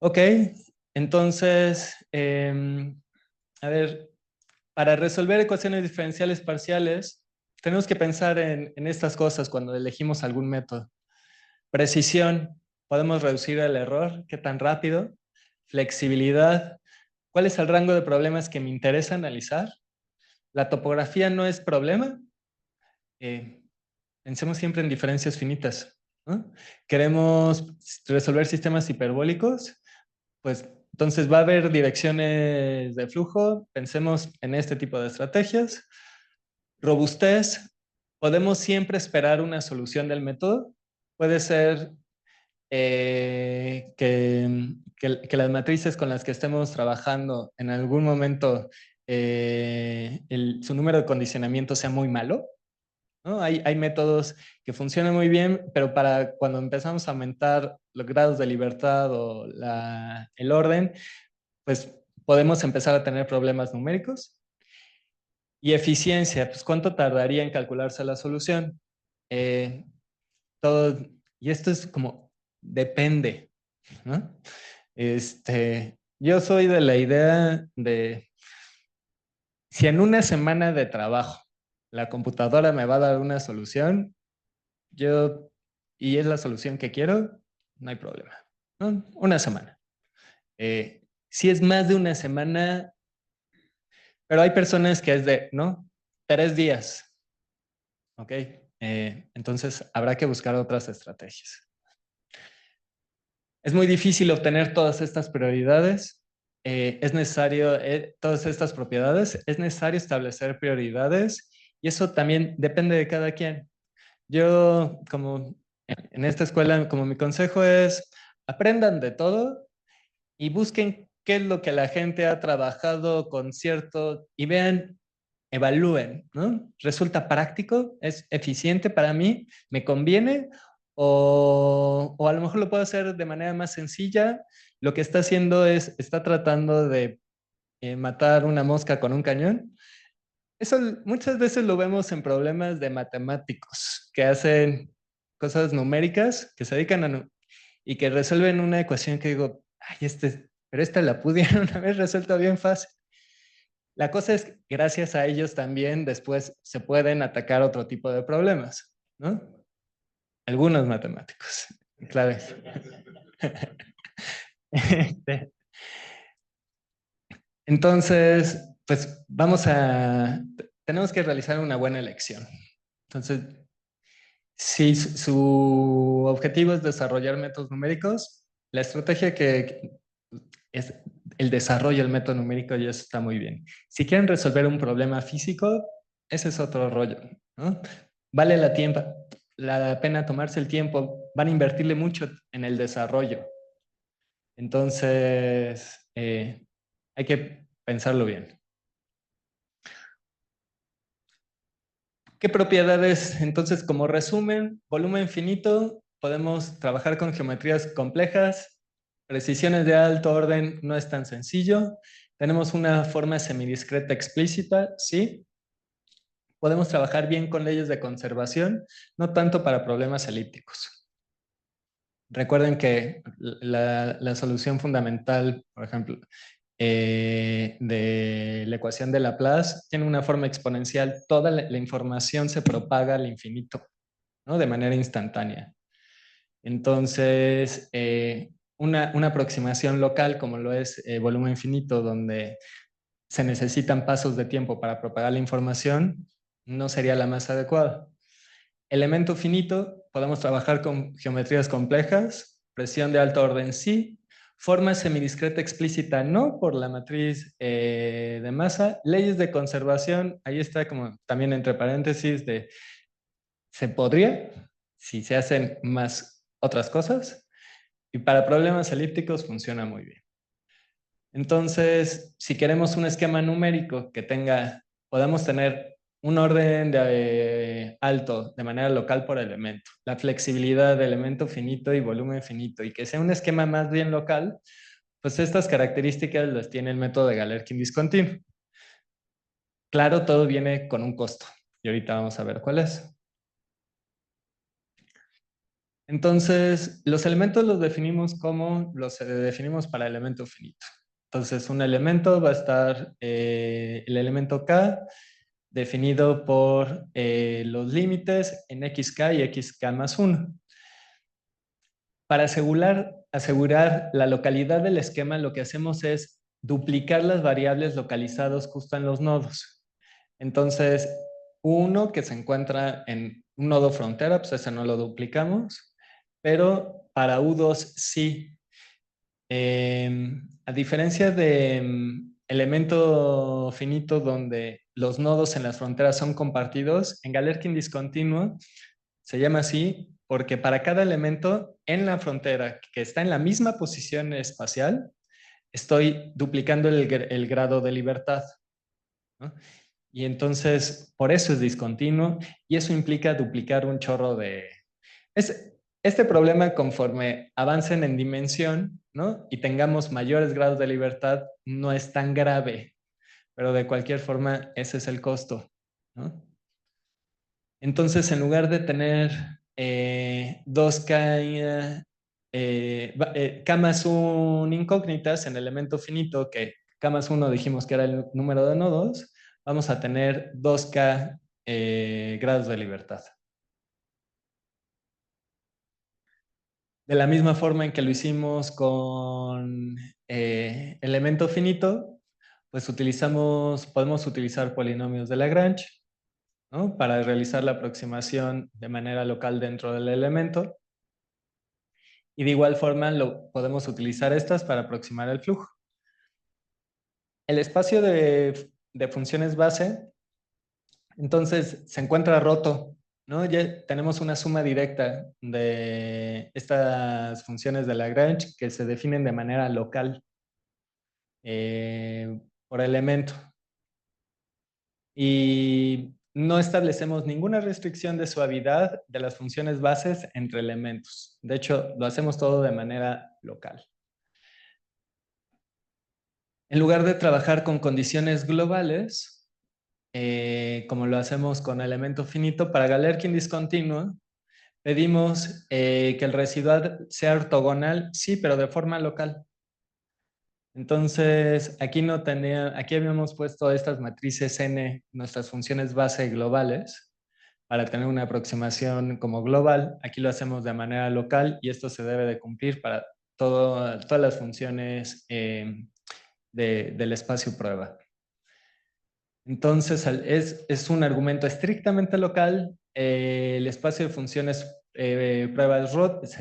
Ok, entonces, a ver, para resolver ecuaciones diferenciales parciales, tenemos que pensar en estas cosas cuando elegimos algún método. Precisión, podemos reducir el error, qué tan rápido. Flexibilidad, cuál es el rango de problemas que me interesa analizar. La topografía no es problema. Eh, Pensemos siempre en diferencias finitas, ¿no? Queremos resolver sistemas hiperbólicos, pues entonces va a haber direcciones de flujo. Pensemos en este tipo de estrategias. Robustez, podemos siempre esperar una solución del método. Puede ser que las matrices con las que estemos trabajando en algún momento su número de condicionamiento sea muy malo, ¿no? Hay métodos que funcionan muy bien, pero para cuando empezamos a aumentar los grados de libertad o el orden, pues podemos empezar a tener problemas numéricos. Y eficiencia, pues cuánto tardaría en calcularse la solución. Eh, todo, y esto es como, depende, ¿no? Yo soy de la idea de, si en una semana de trabajo la computadora me va a dar una solución, yo, y es la solución que quiero, no hay problema, ¿no? Una semana. Si es más de una semana, pero hay personas que es de, ¿no? 3 días, ¿ok? Entonces habrá que buscar otras estrategias. Es muy difícil obtener todas estas prioridades. Es necesario, todas estas propiedades, es necesario establecer prioridades y eso también depende de cada quien. Yo, como en esta escuela, como mi consejo es, aprendan de todo y busquen qué es lo que la gente ha trabajado con cierto y vean, evalúen, ¿no? ¿Resulta práctico? ¿Es eficiente para mí? ¿Me conviene? O a lo mejor lo puedo hacer de manera más sencilla. Lo que está haciendo es, está tratando de matar una mosca con un cañón. Eso muchas veces lo vemos en problemas de matemáticos que hacen cosas numéricas, que se dedican y que resuelven una ecuación que digo, ay, pero esta la pudieron haber resuelto bien fácil. La cosa es que gracias a ellos también después se pueden atacar otro tipo de problemas, ¿no? Algunos matemáticos, claro. Entonces, pues tenemos que realizar una buena elección. Entonces, si su objetivo es desarrollar métodos numéricos, la estrategia que es el desarrollo del método numérico ya está muy bien. Si quieren resolver un problema físico, ese es otro rollo, ¿no? Vale la pena tomarse el tiempo, van a invertirle mucho en el desarrollo. Entonces, hay que pensarlo bien. ¿Qué propiedades? Entonces, como resumen, volumen finito, podemos trabajar con geometrías complejas, precisiones de alto orden no es tan sencillo, tenemos una forma semidiscreta explícita, sí, podemos trabajar bien con leyes de conservación, no tanto para problemas elípticos. Recuerden que la solución fundamental, por ejemplo, de la ecuación de Laplace tiene una forma exponencial. Toda la información se propaga al infinito, ¿no? De manera instantánea. Entonces, una aproximación local como lo es volumen finito, donde se necesitan pasos de tiempo para propagar la información, no sería la más adecuada. Elemento finito, podemos trabajar con geometrías complejas, presión de alto orden sí, forma semidiscreta explícita no por la matriz de masa, leyes de conservación, ahí está como también entre paréntesis de se podría si se hacen más otras cosas y para problemas elípticos funciona muy bien. Entonces, si queremos un esquema numérico que podamos tener un orden de, alto de manera local por elemento, la flexibilidad de elemento finito y volumen finito, y que sea un esquema más bien local, pues estas características las tiene el método de Galerkin discontinuo. Claro, todo viene con un costo, y ahorita vamos a ver cuál es. Entonces, los elementos los definimos como los definimos para elemento finito. Entonces, un elemento va a estar el elemento K definido por los límites en xk y xk más 1. Para asegurar la localidad del esquema, lo que hacemos es duplicar las variables localizadas justo en los nodos. Entonces, uno que se encuentra en un nodo frontera, pues ese no lo duplicamos, pero para U2 sí. A diferencia de elemento finito donde los nodos en las fronteras son compartidos, en Galerkin discontinuo se llama así porque para cada elemento en la frontera que está en la misma posición espacial, estoy duplicando el grado de libertad, ¿no? Y entonces, por eso es discontinuo y eso implica duplicar un chorro de... Este problema, conforme avancen en dimensión, ¿no? Y tengamos mayores grados de libertad, no es tan grave, pero de cualquier forma, ese es el costo, ¿no? Entonces, en lugar de tener dos K más un incógnitas en elemento finito, que K más 1 dijimos que era el número de nodos, vamos a tener 2K grados de libertad. De la misma forma en que lo hicimos con elemento finito, pues podemos utilizar polinomios de Lagrange, ¿no? Para realizar la aproximación de manera local dentro del elemento. Y de igual forma podemos utilizar estas para aproximar el flujo. El espacio de funciones base, entonces, se encuentra roto, ¿no? Ya tenemos una suma directa de estas funciones de Lagrange que se definen de manera local por elemento. Y no establecemos ninguna restricción de suavidad de las funciones bases entre elementos. De hecho, lo hacemos todo de manera local. En lugar de trabajar con condiciones globales, como lo hacemos con elemento finito, para Galerkin discontinuo, pedimos que el residual sea ortogonal, sí, pero de forma local. Entonces, aquí habíamos puesto estas matrices n, nuestras funciones base globales, para tener una aproximación como global. Aquí lo hacemos de manera local y esto se debe de cumplir para todas las funciones del espacio prueba. Entonces, es un argumento estrictamente local. El espacio de funciones pruebas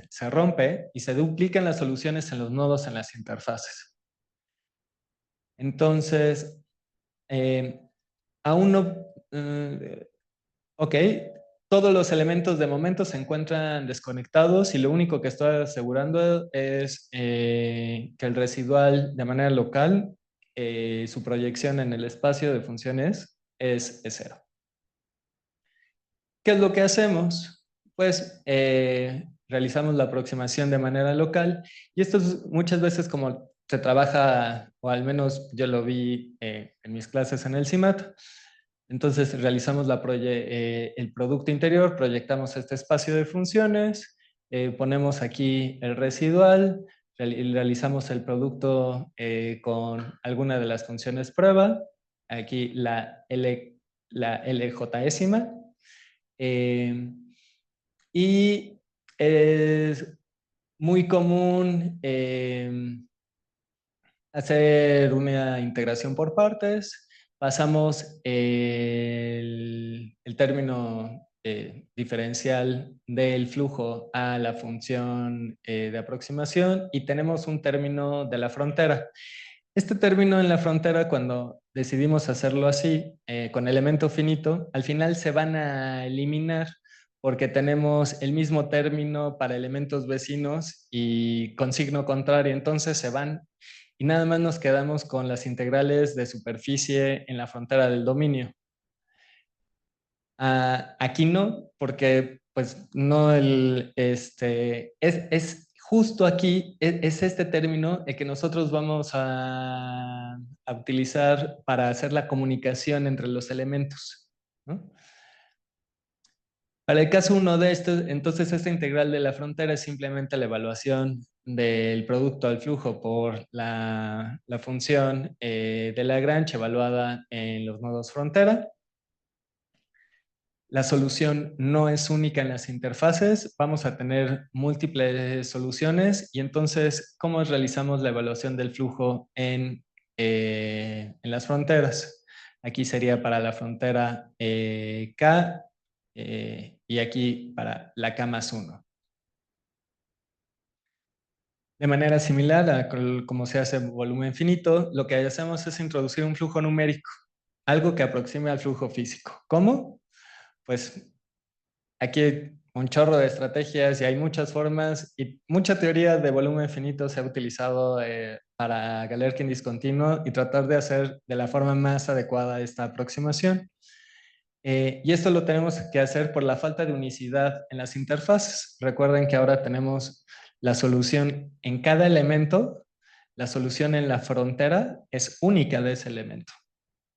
se rompe y se duplican las soluciones en los nodos en las interfaces. Entonces, aún no... ok, todos los elementos de momento se encuentran desconectados y lo único que estoy asegurando es que el residual de manera local, su proyección en el espacio de funciones es cero. ¿Qué es lo que hacemos? Pues realizamos la aproximación de manera local y esto es muchas veces como se trabaja, o al menos yo lo vi en mis clases en el CIMAT. Entonces realizamos el producto interior, proyectamos este espacio de funciones, ponemos aquí el residual, realizamos el producto con alguna de las funciones prueba, aquí la LJésima, y es muy común hacer una integración por partes. Pasamos el término diferencial del flujo a la función de aproximación y tenemos un término de la frontera. Este término en la frontera, cuando decidimos hacerlo así, con elemento finito, al final se van a eliminar porque tenemos el mismo término para elementos vecinos y con signo contrario, entonces se van y nada más nos quedamos con las integrales de superficie en la frontera del dominio. Aquí no, porque pues no es justo aquí, es este término el que nosotros vamos a utilizar para hacer la comunicación entre los elementos, ¿no? Para el caso uno de estos, entonces esta integral de la frontera es simplemente la evaluación del producto al flujo por la función de Lagrange evaluada en los nodos frontera. La solución no es única en las interfaces, vamos a tener múltiples soluciones y entonces, ¿cómo realizamos la evaluación del flujo en las fronteras? Aquí sería para la frontera K y aquí para la K más 1. De manera similar a como se hace volumen finito, lo que hacemos es introducir un flujo numérico, algo que aproxime al flujo físico. ¿Cómo? Pues aquí hay un chorro de estrategias y hay muchas formas y mucha teoría de volumen finito se ha utilizado para Galerkin discontinuo y tratar de hacer de la forma más adecuada esta aproximación. Y esto lo tenemos que hacer por la falta de unicidad en las interfaces. Recuerden que ahora tenemos la solución en cada elemento, la solución en la frontera es única de ese elemento,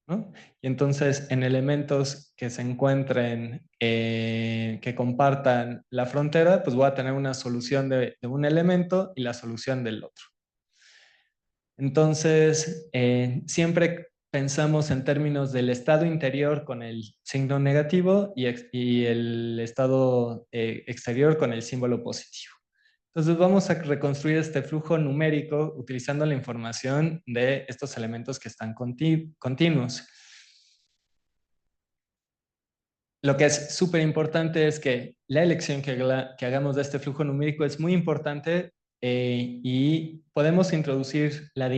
¿no? Y entonces en elementos que se encuentren, que compartan la frontera, pues voy a tener una solución de un elemento y la solución del otro. Entonces, siempre pensamos en términos del estado interior con el signo negativo y el estado exterior con el símbolo positivo. Entonces vamos a reconstruir este flujo numérico utilizando la información de estos elementos que están continuos. Lo que es súper importante es que la elección que hagamos de este flujo numérico es muy importante y podemos introducir la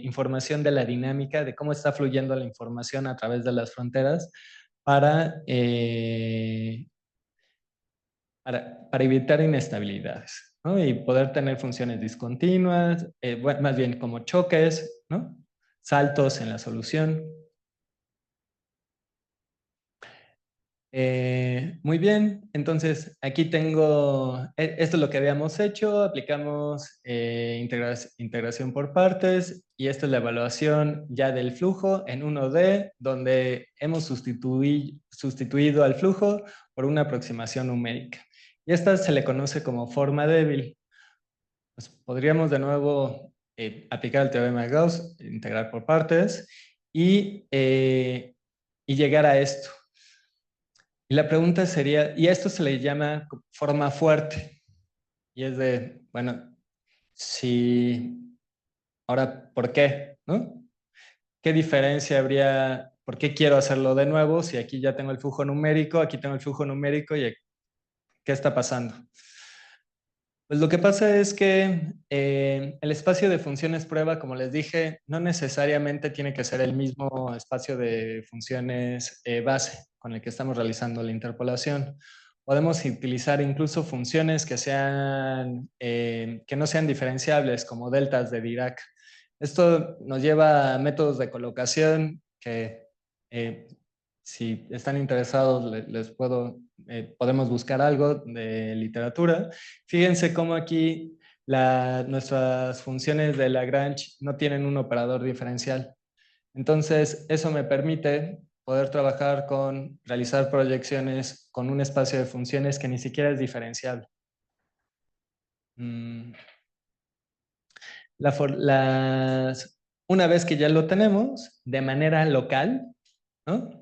información de la dinámica, de cómo está fluyendo la información a través de las fronteras para, eh, para evitar inestabilidades, ¿no? Y poder tener funciones discontinuas, bueno, más bien como choques, ¿no? Saltos en la solución. Muy bien, entonces aquí tengo, esto es lo que habíamos hecho, aplicamos integración por partes y esta es la evaluación ya del flujo en 1D, donde hemos sustituido al flujo por una aproximación numérica. Y esta se le conoce como forma débil. Pues podríamos de nuevo aplicar el teorema de Gauss, integrar por partes y llegar a esto. Y la pregunta sería, y esto se le llama forma fuerte, y es de, bueno, si, ahora, ¿por qué? ¿No? ¿Qué diferencia habría? ¿Por qué quiero hacerlo de nuevo si aquí ya tengo el flujo numérico, aquí tengo el flujo numérico y qué está pasando? Pues lo que pasa es que el espacio de funciones prueba, como les dije, no necesariamente tiene que ser el mismo espacio de funciones base con el que estamos realizando la interpolación. Podemos utilizar incluso funciones que no sean diferenciables, como deltas de Dirac. Esto nos lleva a métodos de colocación que eh, si están interesados podemos buscar algo de literatura. Fíjense cómo aquí nuestras funciones de Lagrange no tienen un operador diferencial. Entonces, eso me permite poder trabajar realizar proyecciones con un espacio de funciones que ni siquiera es diferenciable. Mm, una vez que ya lo tenemos, de manera local, ¿no?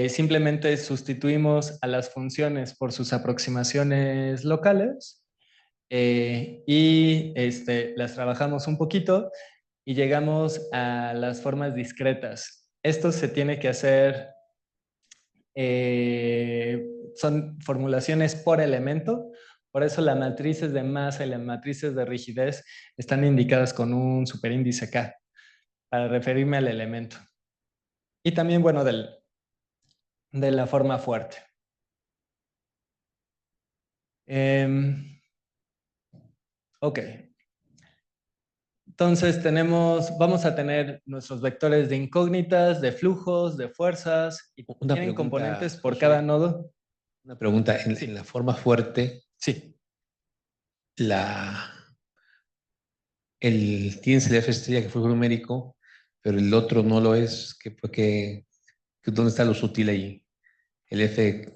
Simplemente sustituimos a las funciones por sus aproximaciones locales y las trabajamos un poquito y llegamos a las formas discretas. Esto se tiene que hacer, son formulaciones por elemento, por eso las matrices de masa y las matrices de rigidez están indicadas con un superíndice K, para referirme al elemento. Y también, bueno, de la forma fuerte. Ok. Entonces vamos a tener nuestros vectores de incógnitas, de flujos, de fuerzas, y Una tienen pregunta, componentes por cada Josué. nodo. Una pregunta. En Sí, la forma fuerte, sí. la, tienes el F estrella que fue numérico, pero el otro no lo es. ¿Dónde está lo sutil ahí? El F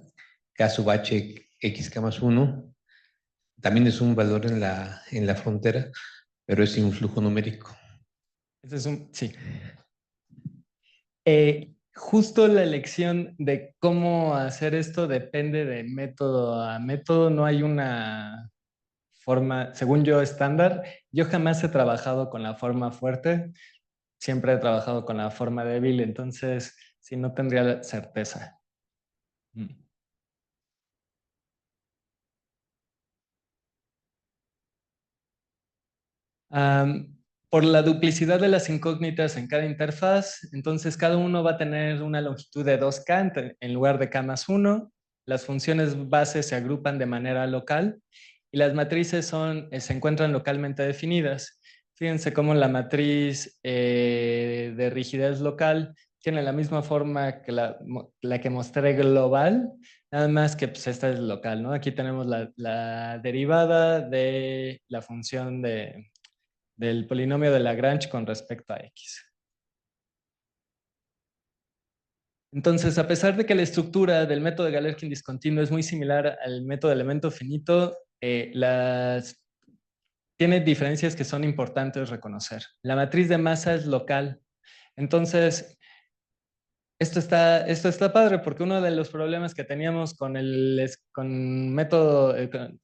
K sub H X K más uno también es un valor en la frontera, pero es un flujo numérico. Sí. Justo la elección de cómo hacer esto depende de método a método. No hay una forma, según yo, estándar. Yo jamás he trabajado con la forma fuerte, siempre he trabajado con la forma débil, entonces sí, no tendría certeza. Mm. Am, por la duplicidad de las incógnitas en cada interfaz, entonces cada uno va a tener una longitud de 2K en lugar de K más 1. Las funciones base se agrupan de manera local y las matrices se encuentran localmente definidas. Fíjense cómo la matriz de rigidez local tiene la misma forma que la que mostré global, nada más que pues, esta es local, ¿no? Aquí tenemos la derivada de la función del polinomio de Lagrange con respecto a x. Entonces, a pesar de que la estructura del método de Galerkin discontinuo es muy similar al método de elemento finito, tiene diferencias que son importantes reconocer. La matriz de masa es local. Entonces, esto está padre porque uno de los problemas que teníamos con método,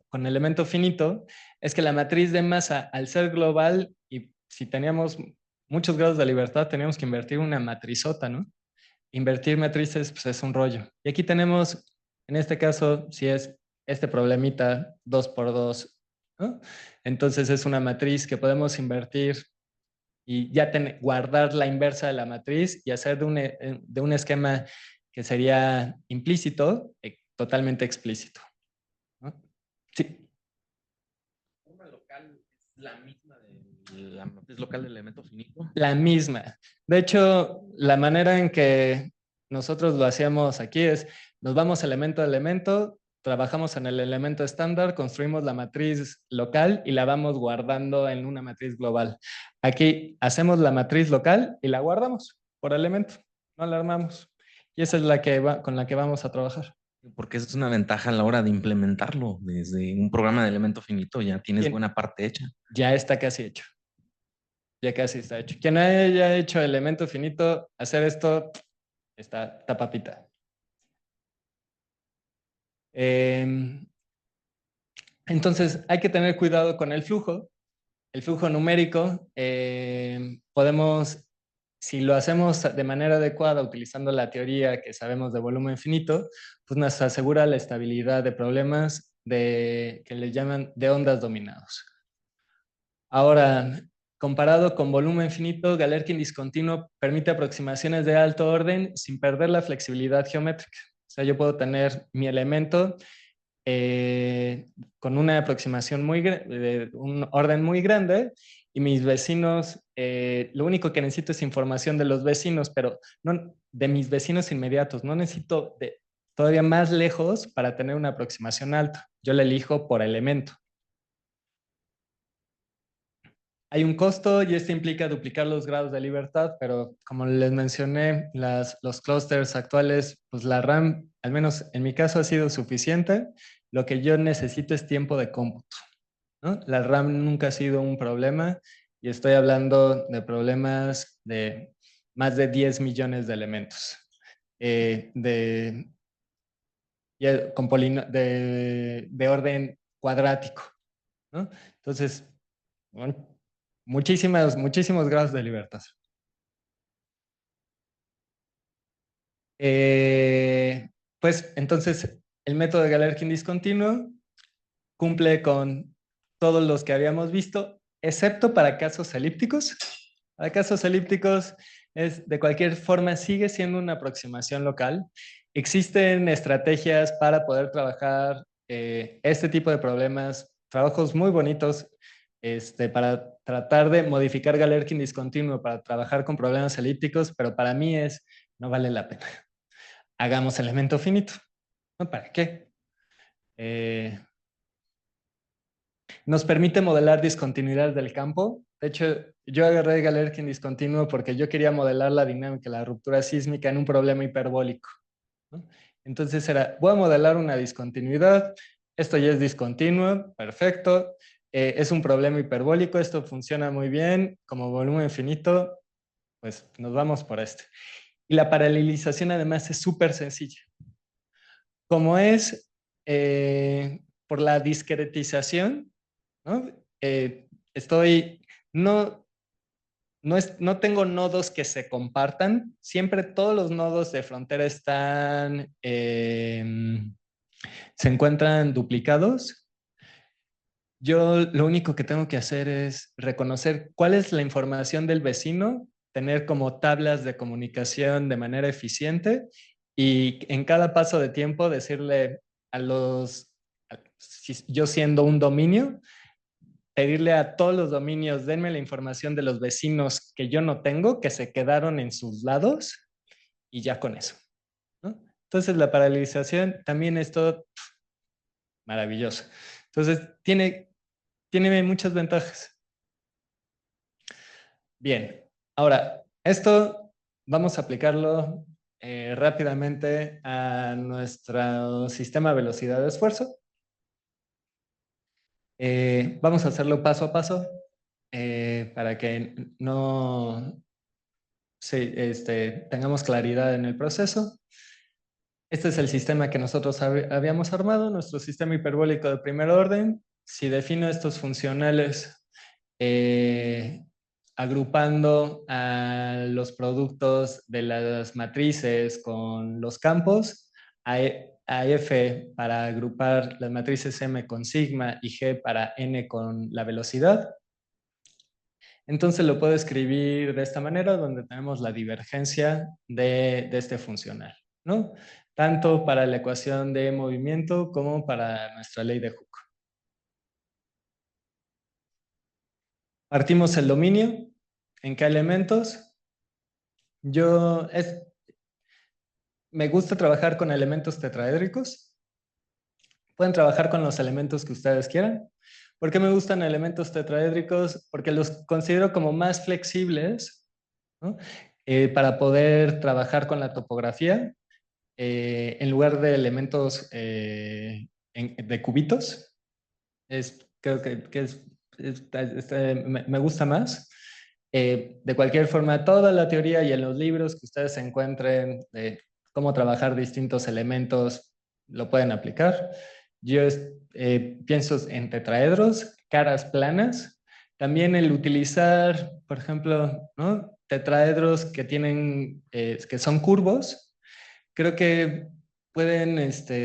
con elemento finito, es que la matriz de masa, al ser global, y si teníamos muchos grados de libertad, teníamos que invertir una matrizota, ¿no? Invertir matrices, pues es un rollo. Y aquí tenemos, en este caso, si es este problemita 2 por 2, ¿no? Entonces es una matriz que podemos invertir y ya guardar la inversa de la matriz y hacer de un esquema que sería implícito, totalmente explícito, ¿no? Sí, ¿La forma local es la misma de la matriz local del elemento finito? la misma. De hecho, la manera en que nosotros lo hacíamos aquí es, nos vamos elemento a elemento, trabajamos en el elemento estándar, construimos la matriz local y la vamos guardando en una matriz global. Aquí hacemos la matriz local y la guardamos por elemento, no la armamos. Y esa es con la que vamos a trabajar. Porque esa es una ventaja a la hora de implementarlo. Desde un programa de elemento finito ya tienes Bien, buena parte hecha. ya está casi hecho. Ya casi está hecho. Quien haya hecho elemento finito, hacer esto está papita. Entonces, hay que tener cuidado con el flujo. El flujo numérico, si lo hacemos de manera adecuada utilizando la teoría que sabemos de volumen finito, pues nos asegura la estabilidad de problemas que le llaman de ondas dominados. Ahora, comparado con volumen finito, Galerkin discontinuo permite aproximaciones de alto orden sin perder la flexibilidad geométrica. O sea, yo puedo tener mi elemento con una aproximación de un orden muy grande y mis vecinos, lo único que necesito es información de los vecinos, pero no de mis vecinos inmediatos. No necesito todavía más lejos para tener una aproximación alta. Yo la elijo por elemento. Hay un costo y este implica duplicar los grados de libertad, pero como les mencioné, los clústeres actuales, pues la RAM, al menos en mi caso, ha sido suficiente. Lo que yo necesito es tiempo de cómputo, ¿no? La RAM nunca ha sido un problema y estoy hablando de problemas de más de 10 millones de elementos, eh, de, de orden cuadrático, ¿no? Entonces, bueno, muchísimos grados de libertad. Pues entonces, el método de Galerkin discontinuo cumple con todos los que habíamos visto, excepto para casos elípticos. Para casos elípticos, de cualquier forma, sigue siendo una aproximación local. Existen estrategias para poder trabajar este tipo de problemas, trabajos muy bonitos para tratar de modificar Galerkin discontinuo para trabajar con problemas elípticos, pero para mí no vale la pena. Hagamos elemento finito. ¿No? ¿Para qué? Nos permite modelar discontinuidades del campo. De hecho, yo agarré Galerkin discontinuo porque yo quería modelar la dinámica, la ruptura sísmica en un problema hiperbólico, ¿no? Entonces voy a modelar una discontinuidad. Esto ya es discontinuo, perfecto. Es un problema hiperbólico, esto funciona muy bien. Como volumen finito, pues nos vamos por este. Y la paralelización además es súper sencilla. Como es por la discretización, ¿no? No tengo nodos que se compartan. Siempre todos los nodos de frontera se encuentran duplicados. Yo lo único que tengo que hacer es reconocer cuál es la información del vecino, tener como tablas de comunicación de manera eficiente y en cada paso de tiempo decirle yo siendo un dominio, pedirle a todos los dominios, denme la información de los vecinos que yo no tengo, que se quedaron en sus lados, y ya con eso, ¿no? Entonces la paralelización también es todo maravilloso. Entonces tiene muchas ventajas. Bien, ahora esto vamos a aplicarlo rápidamente a nuestro sistema de velocidad de esfuerzo. Vamos a hacerlo paso a paso para que tengamos claridad en el proceso. Este es el sistema que nosotros habíamos armado, nuestro sistema hiperbólico de primer orden. Si defino estos funcionales agrupando a los productos de las matrices con los campos, a F para agrupar las matrices M con sigma y G para N con la velocidad. Entonces lo puedo escribir de esta manera, donde tenemos la divergencia de este funcional, ¿no? Tanto para la ecuación de movimiento como para nuestra ley de Hooke. Partimos el dominio. ¿En qué elementos? Me gusta trabajar con elementos tetraédricos. Pueden trabajar con los elementos que ustedes quieran. ¿Por qué me gustan elementos tetraédricos? Porque los considero como más flexibles, ¿no? Para poder trabajar con la topografía en lugar de elementos de cubitos. Creo que me gusta más. De cualquier forma, toda la teoría y en los libros que ustedes encuentren de cómo trabajar distintos elementos lo pueden aplicar. Yo pienso en tetraedros, caras planas. También el utilizar, por ejemplo, ¿no? Tetraedros que son curvos, creo que pueden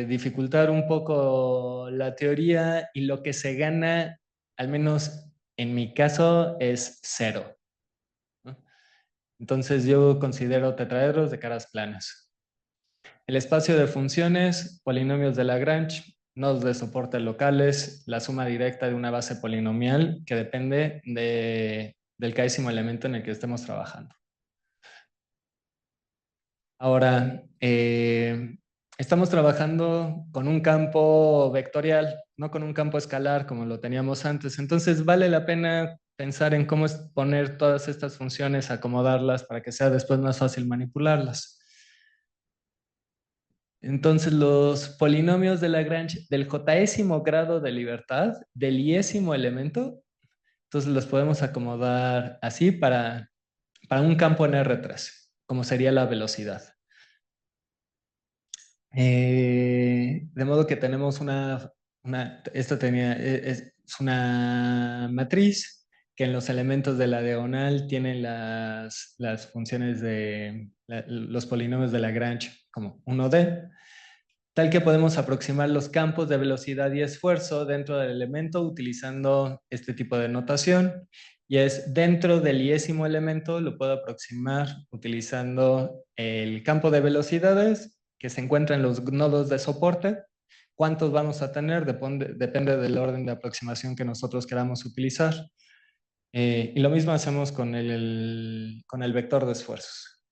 dificultar un poco la teoría y lo que se gana, al menos en mi caso, es cero, ¿no? Entonces yo considero tetraedros de caras planas. El espacio de funciones, polinomios de Lagrange, nodos de soporte locales, la suma directa de una base polinomial que depende del késimo elemento en el que estemos trabajando. Ahora, estamos trabajando con un campo vectorial, no con un campo escalar como lo teníamos antes. Entonces vale la pena pensar en cómo poner todas estas funciones, acomodarlas para que sea después más fácil manipularlas. Entonces los polinomios de Lagrange del jésimo grado de libertad, del iésimo elemento, entonces los podemos acomodar así para un campo en R3, como sería la velocidad. De modo que tenemos es una matriz que en los elementos de la diagonal tiene las funciones los polinomios de Lagrange como 1D, tal que podemos aproximar los campos de velocidad y esfuerzo dentro del elemento utilizando este tipo de notación. Y es dentro del iésimo elemento lo puedo aproximar utilizando el campo de velocidades que se encuentra en los nodos de soporte. ¿Cuántos vamos a tener? Depende del orden de aproximación que nosotros queramos utilizar. Y lo mismo hacemos con con el vector de esfuerzos.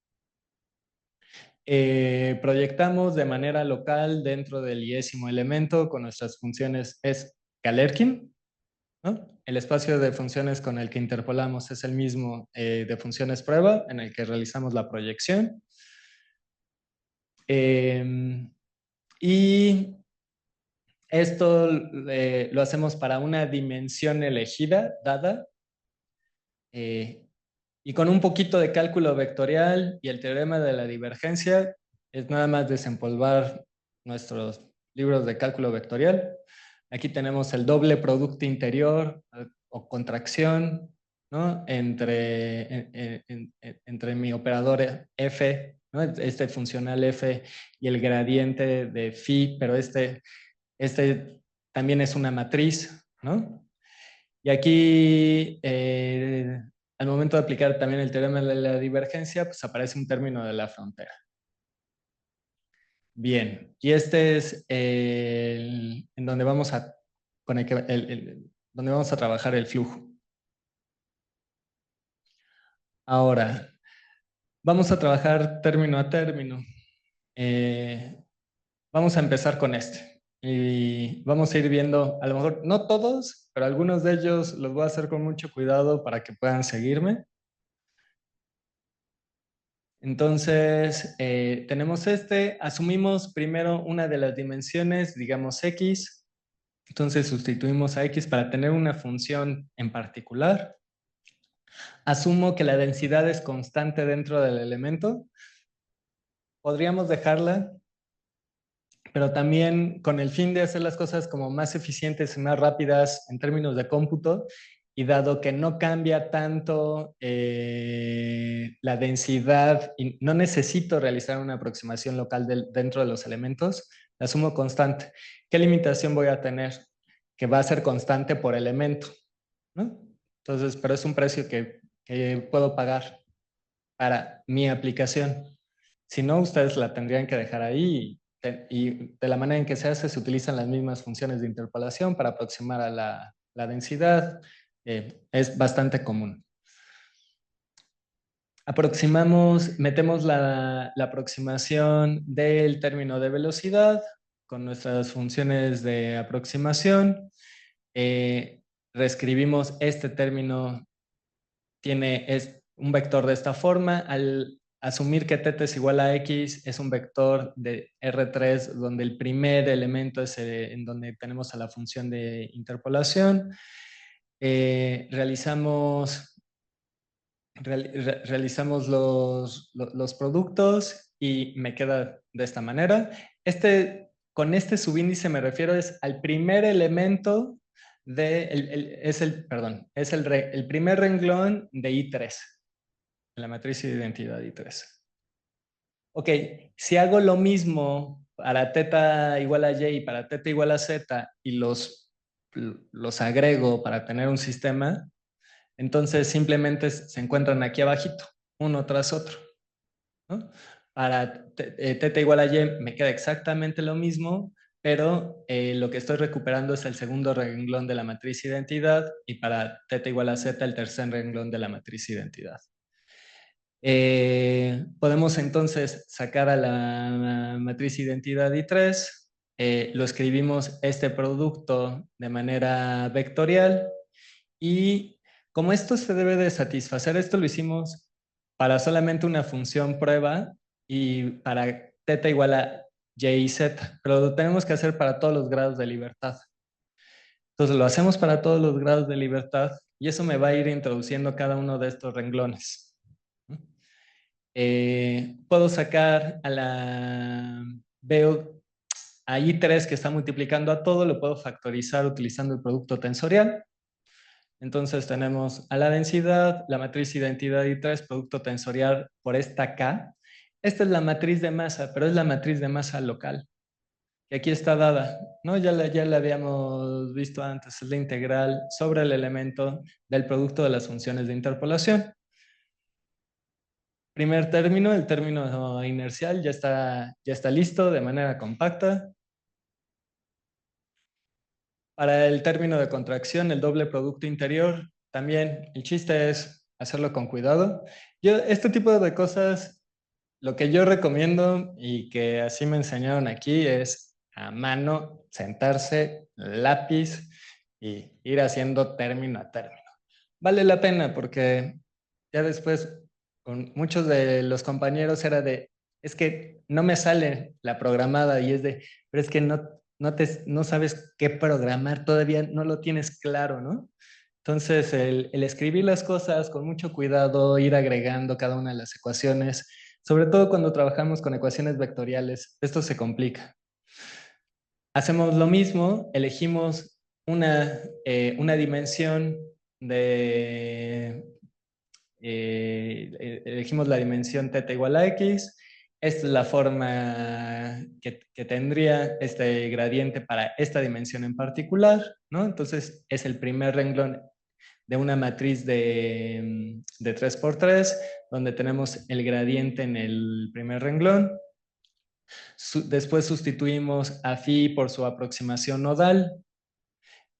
Proyectamos de manera local dentro del iésimo elemento con nuestras funciones es Galerkin, ¿no? El espacio de funciones con el que interpolamos es el mismo de funciones prueba en el que realizamos la proyección. Y esto lo hacemos para una dimensión elegida, dada, y con un poquito de cálculo vectorial y el teorema de la divergencia, es nada más desempolvar nuestros libros de cálculo vectorial. Aquí tenemos el doble producto interior o contracción, ¿no? Entre mi operador f, ¿no? Este funcional f y el gradiente de phi, pero este también es una matriz, ¿no? Y aquí, al momento de aplicar también el teorema de la divergencia, pues aparece un término de la frontera. Bien, y este es en donde vamos a, donde vamos a trabajar el flujo. Ahora, vamos a trabajar término a término. Vamos a empezar con este. Y vamos a ir viendo, a lo mejor no todos, pero algunos de ellos los voy a hacer con mucho cuidado para que puedan seguirme. Entonces, tenemos asumimos primero una de las dimensiones, digamos X, entonces sustituimos a X para tener una función en particular. Asumo que la densidad es constante dentro del elemento. Podríamos dejarla, pero también con el fin de hacer las cosas como más eficientes y más rápidas en términos de cómputo, y dado que no cambia tanto la densidad y no necesito realizar una aproximación local dentro de los elementos, la asumo constante. ¿Qué limitación voy a tener? Que va a ser constante por elemento, ¿no? Entonces, pero es un precio que puedo pagar para mi aplicación. Si no, ustedes la tendrían que dejar ahí y de la manera en que se hace, se utilizan las mismas funciones de interpolación para aproximar a la densidad. Es bastante común. Metemos la aproximación del término de velocidad con nuestras funciones de aproximación. Reescribimos este término, es un vector de esta forma. Al asumir que θ es igual a x, es un vector de R3 donde el primer elemento es en donde tenemos a la función de interpolación. Realizamos los productos y me queda de esta manera. Con este subíndice me refiero es al primer elemento el primer renglón de I3, la matriz de identidad I3. Ok, si hago lo mismo para θ igual a y y para θ igual a z y los agrego para tener un sistema, entonces simplemente se encuentran aquí abajito, uno tras otro, ¿no? Para θ igual a y me queda exactamente lo mismo, pero lo que estoy recuperando es el segundo renglón de la matriz identidad y para θ igual a z el tercer renglón de la matriz identidad. Podemos entonces sacar a la matriz identidad I3, lo escribimos este producto de manera vectorial y como esto se debe de satisfacer, esto lo hicimos para solamente una función prueba y para θ igual a y y z, pero lo tenemos que hacer para todos los grados de libertad. Entonces lo hacemos para todos los grados de libertad y eso me va a ir introduciendo cada uno de estos renglones. Puedo sacar veo a I3 que está multiplicando a todo, lo puedo factorizar utilizando el producto tensorial. Entonces tenemos a la densidad, la matriz identidad I3, producto tensorial por esta K. Esta es la matriz de masa, pero es la matriz de masa local, que aquí está dada, ¿no? Ya la habíamos visto antes, es la integral sobre el elemento del producto de las funciones de interpolación. Primer término, el término inercial ya está listo de manera compacta. Para el término de contracción, el doble producto interior, también el chiste es hacerlo con cuidado. Este tipo de cosas, lo que yo recomiendo y que así me enseñaron aquí es a mano, sentarse, lápiz y ir haciendo término a término. Vale la pena porque ya después con muchos de los compañeros era de, es que no me sale la programada y es de, pero es que no sabes qué programar, todavía no lo tienes claro, ¿no? Entonces, el escribir las cosas con mucho cuidado, ir agregando cada una de las ecuaciones, sobre todo cuando trabajamos con ecuaciones vectoriales, esto se complica. Hacemos lo mismo, elegimos una dimensión de, elegimos la dimensión θ igual a x. Esta es la forma que tendría este gradiente para esta dimensión en particular, ¿no? Entonces, es el primer renglón de una matriz de 3×3, donde tenemos el gradiente en el primer renglón. Después sustituimos a phi por su aproximación nodal.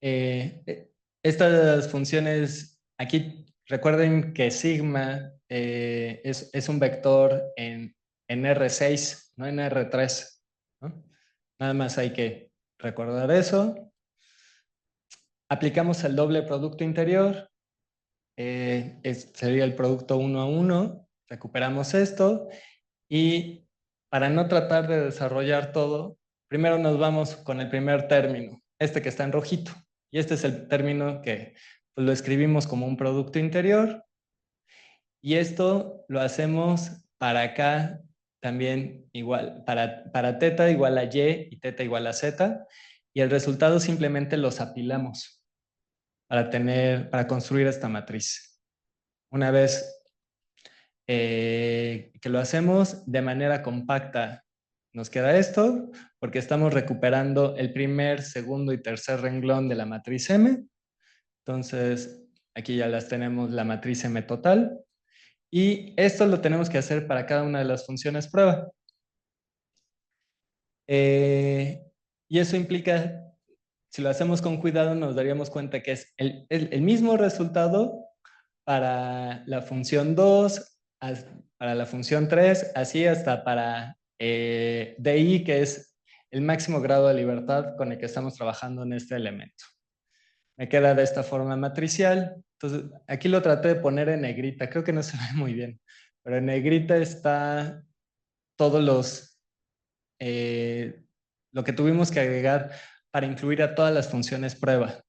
Estas funciones, aquí recuerden que sigma es un vector en R6, no en R3, ¿no? Nada más hay que recordar eso. Aplicamos el doble producto interior. Sería el producto 1 a 1. Recuperamos esto y para no tratar de desarrollar todo, primero nos vamos con el primer término, este que está en rojito. Y este es el término que pues, lo escribimos como un producto interior. Y esto lo hacemos para acá también igual, para θ igual a y θ igual a z. Y el resultado simplemente los apilamos para construir esta matriz. Una vez que lo hacemos de manera compacta, nos queda esto, porque estamos recuperando el primer, segundo y tercer renglón de la matriz M. Entonces, aquí ya las tenemos la matriz M total. Y esto lo tenemos que hacer para cada una de las funciones prueba. Y eso implica, si lo hacemos con cuidado, nos daríamos cuenta que es el mismo resultado para la función 2, para la función 3, así hasta para DI, que es el máximo grado de libertad con el que estamos trabajando en este elemento. Me queda de esta forma matricial. Entonces, aquí lo traté de poner en negrita. Creo que no se ve muy bien, pero en negrita está todos lo que tuvimos que agregar para incluir a todas las funciones prueba.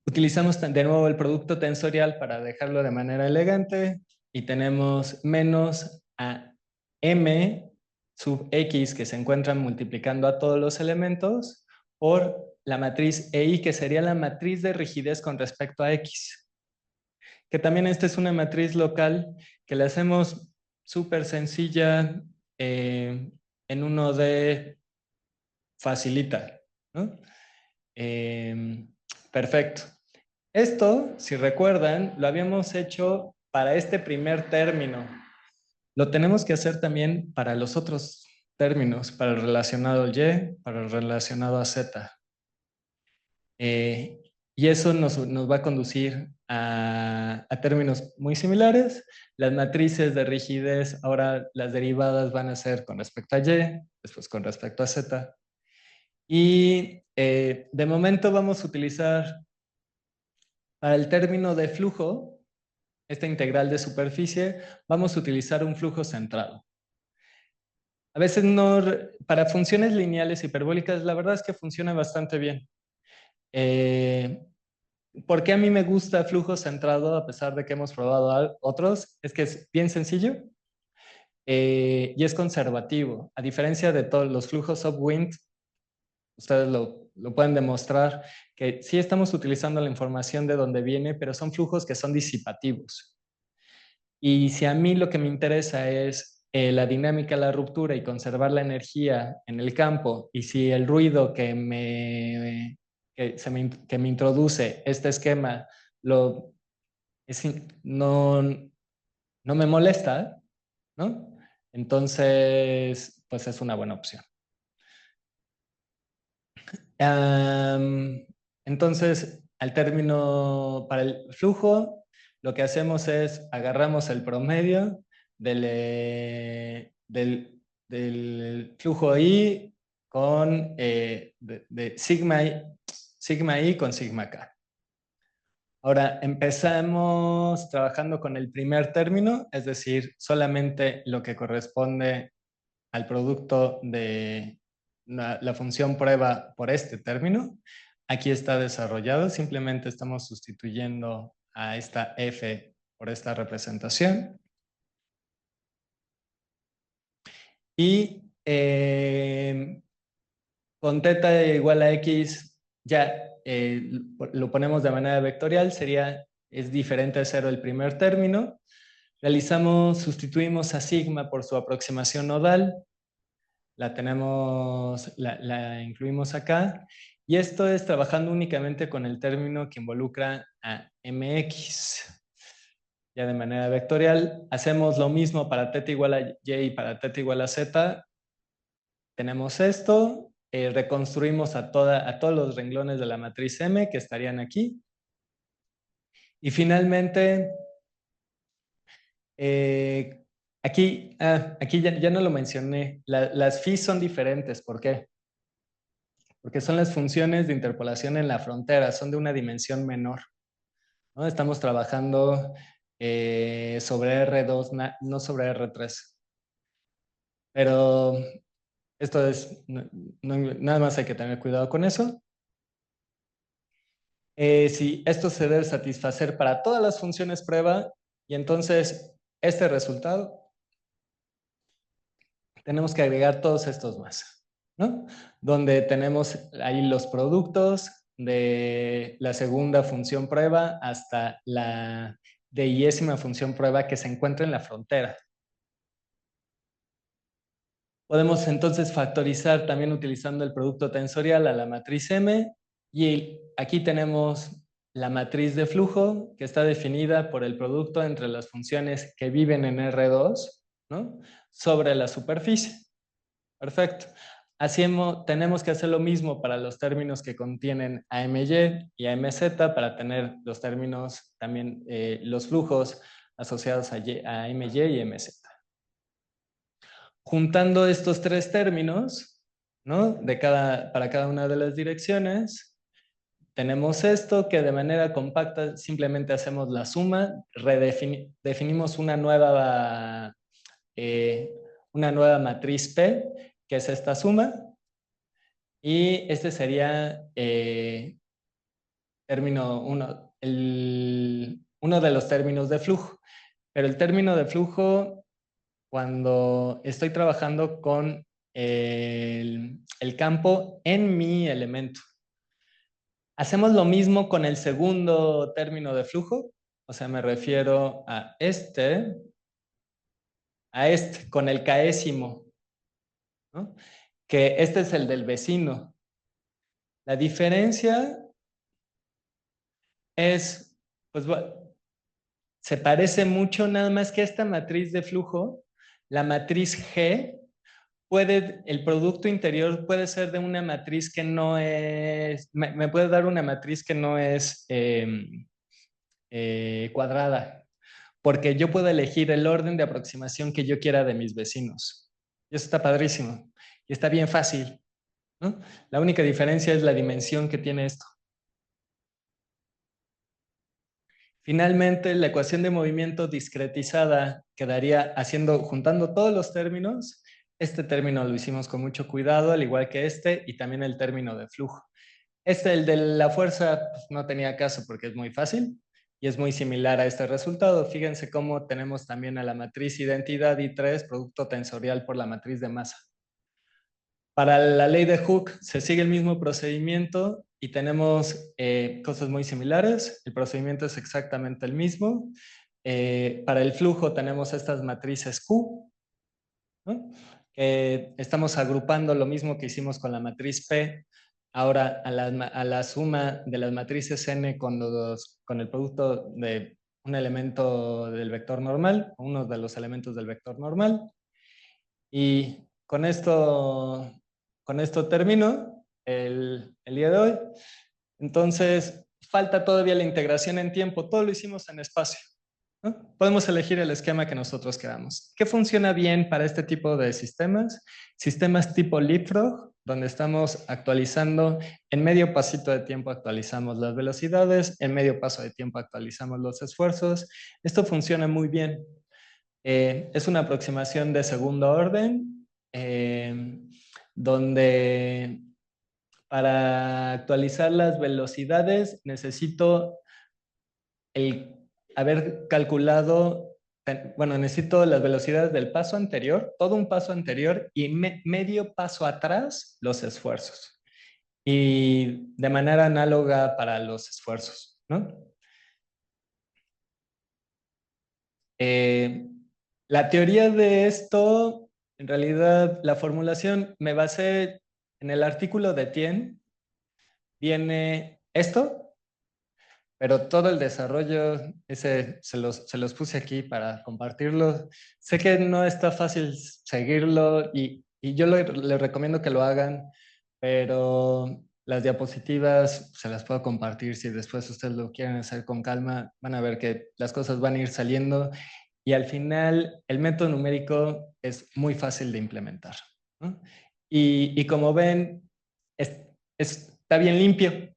Utilizamos de nuevo el producto tensorial para dejarlo de manera elegante y tenemos menos a m sub x que se encuentran multiplicando a todos los elementos por la matriz EI, que sería la matriz de rigidez con respecto a x. Que también esta es una matriz local que le hacemos súper sencilla en 1D facilita, ¿no? Perfecto. Esto, si recuerdan, lo habíamos hecho para este primer término. Lo tenemos que hacer también para los otros términos, para el relacionado y, para el relacionado a z. Y eso nos va a conducir a términos muy similares. Las matrices de rigidez, ahora las derivadas van a ser con respecto a y, después con respecto a z. Y de momento vamos a utilizar para el término de flujo, esta integral de superficie, vamos a utilizar un flujo centrado. A veces no, para funciones lineales hiperbólicas, la verdad es que funciona bastante bien. ¿Por qué a mí me gusta flujo centrado a pesar de que hemos probado otros? Es que es bien sencillo y es conservativo. A diferencia de todos los flujos upwind, ustedes lo pueden demostrar, que sí estamos utilizando la información de dónde viene, pero son flujos que son disipativos. Y si a mí lo que me interesa es la dinámica de la ruptura y conservar la energía en el campo, y si el ruido que me introduce este esquema no, no me molesta, ¿no? Entonces, pues es una buena opción. Entonces, al término para el flujo, lo que hacemos es agarramos el promedio del flujo I con de sigma I con sigma K. Ahora empezamos trabajando con el primer término, es decir, solamente lo que corresponde al producto de la función prueba por este término. Aquí está desarrollado, simplemente estamos sustituyendo a esta f por esta representación. Y con θ igual a x ya lo ponemos de manera vectorial, es diferente a 0 el primer término. Sustituimos a sigma por su aproximación nodal, la incluimos acá, y esto es trabajando únicamente con el término que involucra a mx. Ya de manera vectorial, hacemos lo mismo para θ igual a y y para θ igual a z. Tenemos esto, reconstruimos a todos los renglones de la matriz M que estarían aquí. Y finalmente, aquí ya no lo mencioné, las phi son diferentes. ¿Por qué? Porque son las funciones de interpolación en la frontera, son de una dimensión menor, ¿no? Estamos trabajando sobre R2, no sobre R3. Pero esto es, nada más hay que tener cuidado con eso. Si esto se debe satisfacer para todas las funciones prueba, y entonces este resultado, tenemos que agregar todos estos más, ¿no? Donde tenemos ahí los productos de la segunda función prueba hasta la diésima función prueba que se encuentra en la frontera. Podemos entonces factorizar también utilizando el producto tensorial a la matriz M, y aquí tenemos la matriz de flujo que está definida por el producto entre las funciones que viven en R2, ¿no? Sobre la superficie. Perfecto. Tenemos que hacer lo mismo para los términos que contienen AMY y AMZ para tener los términos también, los flujos asociados a AMY y MZ. Juntando estos tres términos, ¿no? Para cada una de las direcciones, tenemos esto que de manera compacta simplemente hacemos la suma, definimos una nueva matriz P, que es esta suma, y este sería uno de los términos de flujo. Pero el término de flujo, cuando estoy trabajando con el campo en mi elemento. Hacemos lo mismo con el segundo término de flujo, o sea, me refiero a este, con el késimo, ¿no? Que este es el del vecino. La diferencia es, pues se parece mucho, nada más que esta matriz de flujo, la matriz G, el producto interior puede ser de una matriz que no es, me puede dar una matriz que no es cuadrada, porque yo puedo elegir el orden de aproximación que yo quiera de mis vecinos. Y eso está padrísimo y está bien fácil, ¿no? La única diferencia es la dimensión que tiene esto. Finalmente, la ecuación de movimiento discretizada quedaría juntando todos los términos. Este término lo hicimos con mucho cuidado, al igual que este, y también el término de flujo. El de la fuerza, pues, no tenía caso porque es muy fácil y es muy similar a este resultado. Fíjense cómo tenemos también a la matriz identidad I3, producto tensorial por la matriz de masa. Para la ley de Hooke se sigue el mismo procedimiento y tenemos cosas muy similares. El procedimiento es exactamente el mismo. Para el flujo tenemos estas matrices Q, ¿no? Estamos agrupando lo mismo que hicimos con la matriz P, ahora a la suma de las matrices N con el producto de un elemento del vector normal, uno de los elementos del vector normal. Y con esto termino el día de hoy. Entonces, falta todavía la integración en tiempo, todo lo hicimos en espacio, ¿no? Podemos elegir el esquema que nosotros queramos. ¿Qué funciona bien para este tipo de sistemas? Sistemas tipo Leapfrog, donde estamos actualizando, en medio pasito de tiempo actualizamos las velocidades, en medio paso de tiempo actualizamos los esfuerzos. Esto funciona muy bien. Es una aproximación de segundo orden, donde para actualizar las velocidades necesito haber calculado, bueno, necesito las velocidades del paso anterior, todo un paso anterior y medio paso atrás los esfuerzos. Y de manera análoga para los esfuerzos, ¿no? La teoría de esto, en realidad, la formulación me basé en el artículo de Tien, viene esto, pero todo el desarrollo, ese se los puse aquí para compartirlo. Sé que no está fácil seguirlo y yo les recomiendo que lo hagan, pero las diapositivas se las puedo compartir si después ustedes lo quieren hacer con calma. Van a ver que las cosas van a ir saliendo y al final el método numérico es muy fácil de implementar, ¿no? Y como ven, está bien limpio,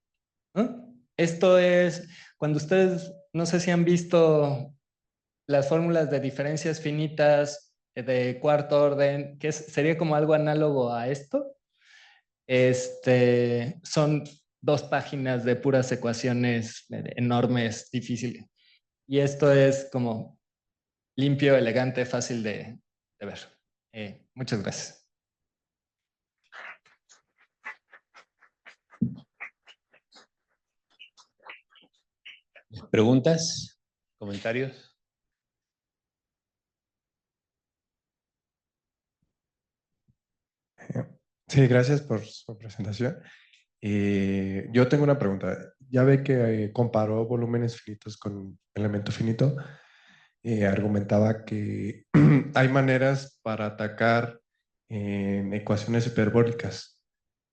¿no? Esto es, cuando ustedes, no sé si han visto las fórmulas de diferencias finitas de cuarto orden, que sería como algo análogo a esto. Son 2 páginas de puras ecuaciones enormes, difíciles. Y esto es como limpio, elegante, fácil de ver. Muchas gracias. ¿Preguntas? ¿Comentarios? Sí, gracias por su presentación. Yo tengo una pregunta. Ya ve que comparó volúmenes finitos con elemento finito. Argumentaba que hay maneras para atacar en ecuaciones hiperbólicas.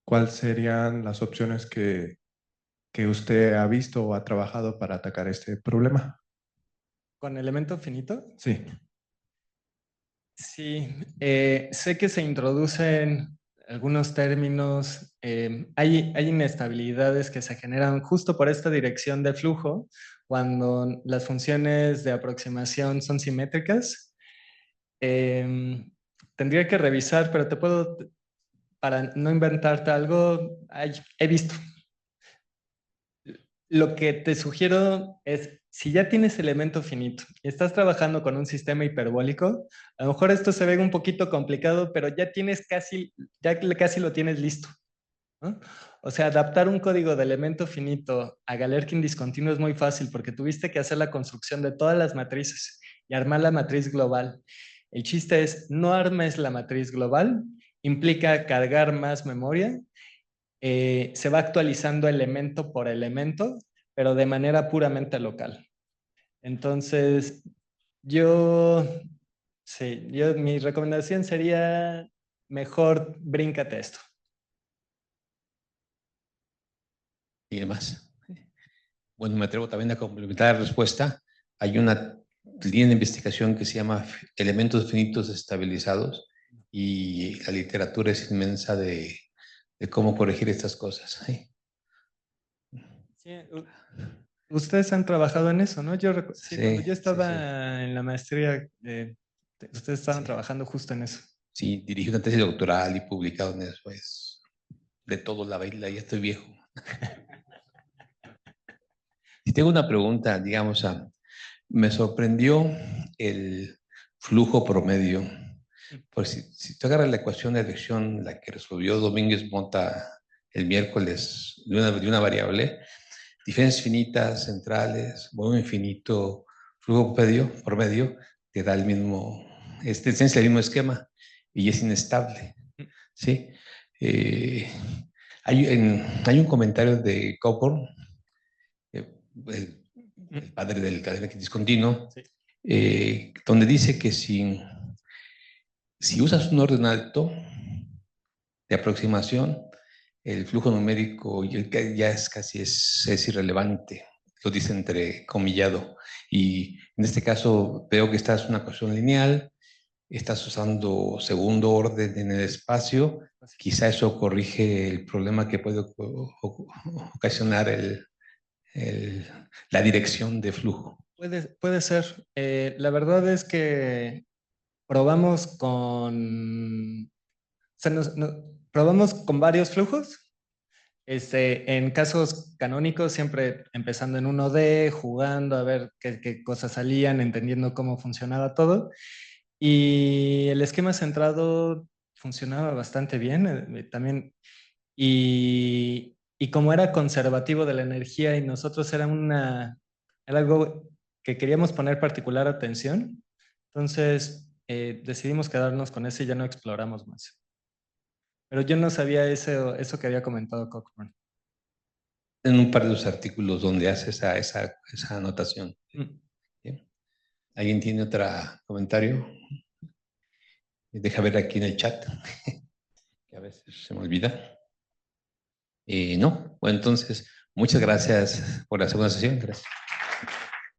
¿Cuáles serían las opciones que usted ha visto o ha trabajado para atacar este problema? ¿Con elemento finito? Sí. Sí, sé que se introducen algunos términos, hay inestabilidades que se generan justo por esta dirección de flujo cuando las funciones de aproximación son simétricas. Tendría que revisar, pero te puedo, para no inventarte algo, he visto. Lo que te sugiero es, si ya tienes elemento finito y estás trabajando con un sistema hiperbólico, a lo mejor esto se ve un poquito complicado, pero ya casi lo tienes listo, ¿no? O sea, adaptar un código de elemento finito a Galerkin discontinuo es muy fácil porque tuviste que hacer la construcción de todas las matrices y armar la matriz global. El chiste es, no armes la matriz global, implica cargar más memoria, se va actualizando elemento por elemento, pero de manera puramente local. Entonces, mi recomendación sería mejor bríncate esto. ¿Y demás? Bueno, me atrevo también a complementar la respuesta. Hay una línea de investigación que se llama Elementos Finitos Estabilizados y la literatura es inmensa de cómo corregir estas cosas. ¿Sí? Sí, ustedes han trabajado en eso, ¿no? Sí, cuando yo Sí, estaba en la maestría, ustedes estaban sí. trabajando justo en eso. Sí, dirigí una tesis doctoral y publicado en eso. Es de todo la baila, ya estoy viejo. Y tengo una pregunta, digamos, me sorprendió el flujo promedio. Pues si tú agarras la ecuación de elección, la que resolvió Domínguez Mota el miércoles de una variable, diferencias finitas, centrales, volumen infinito, flujo promedio, te da el mismo, es el mismo esquema y es inestable, ¿sí? Hay un comentario de Coburn, el padre del cadena discontinuo, Sí. donde dice que si usas un orden alto de aproximación, el flujo numérico ya es casi es irrelevante, lo dice entrecomillado. Y en este caso veo que esta es una ecuación lineal, estás usando segundo orden en el espacio, quizá eso corrige el problema que puede ocasionar la dirección de flujo. Puede ser. La verdad es que probamos con, o sea, probamos con varios flujos. En casos canónicos, siempre empezando en 1D, jugando a ver qué cosas salían, entendiendo cómo funcionaba todo. Y el esquema centrado funcionaba bastante bien también. Y como era conservativo de la energía y nosotros era algo que queríamos poner particular atención, entonces decidimos quedarnos con ese y ya no exploramos más. Pero yo no sabía eso que había comentado Cockburn. En un par de los artículos donde hace esa anotación. ¿Bien? ¿Alguien tiene otro comentario? Deja ver aquí en el chat, que a veces se me olvida. No, bueno, entonces, muchas gracias por la segunda sesión. Gracias.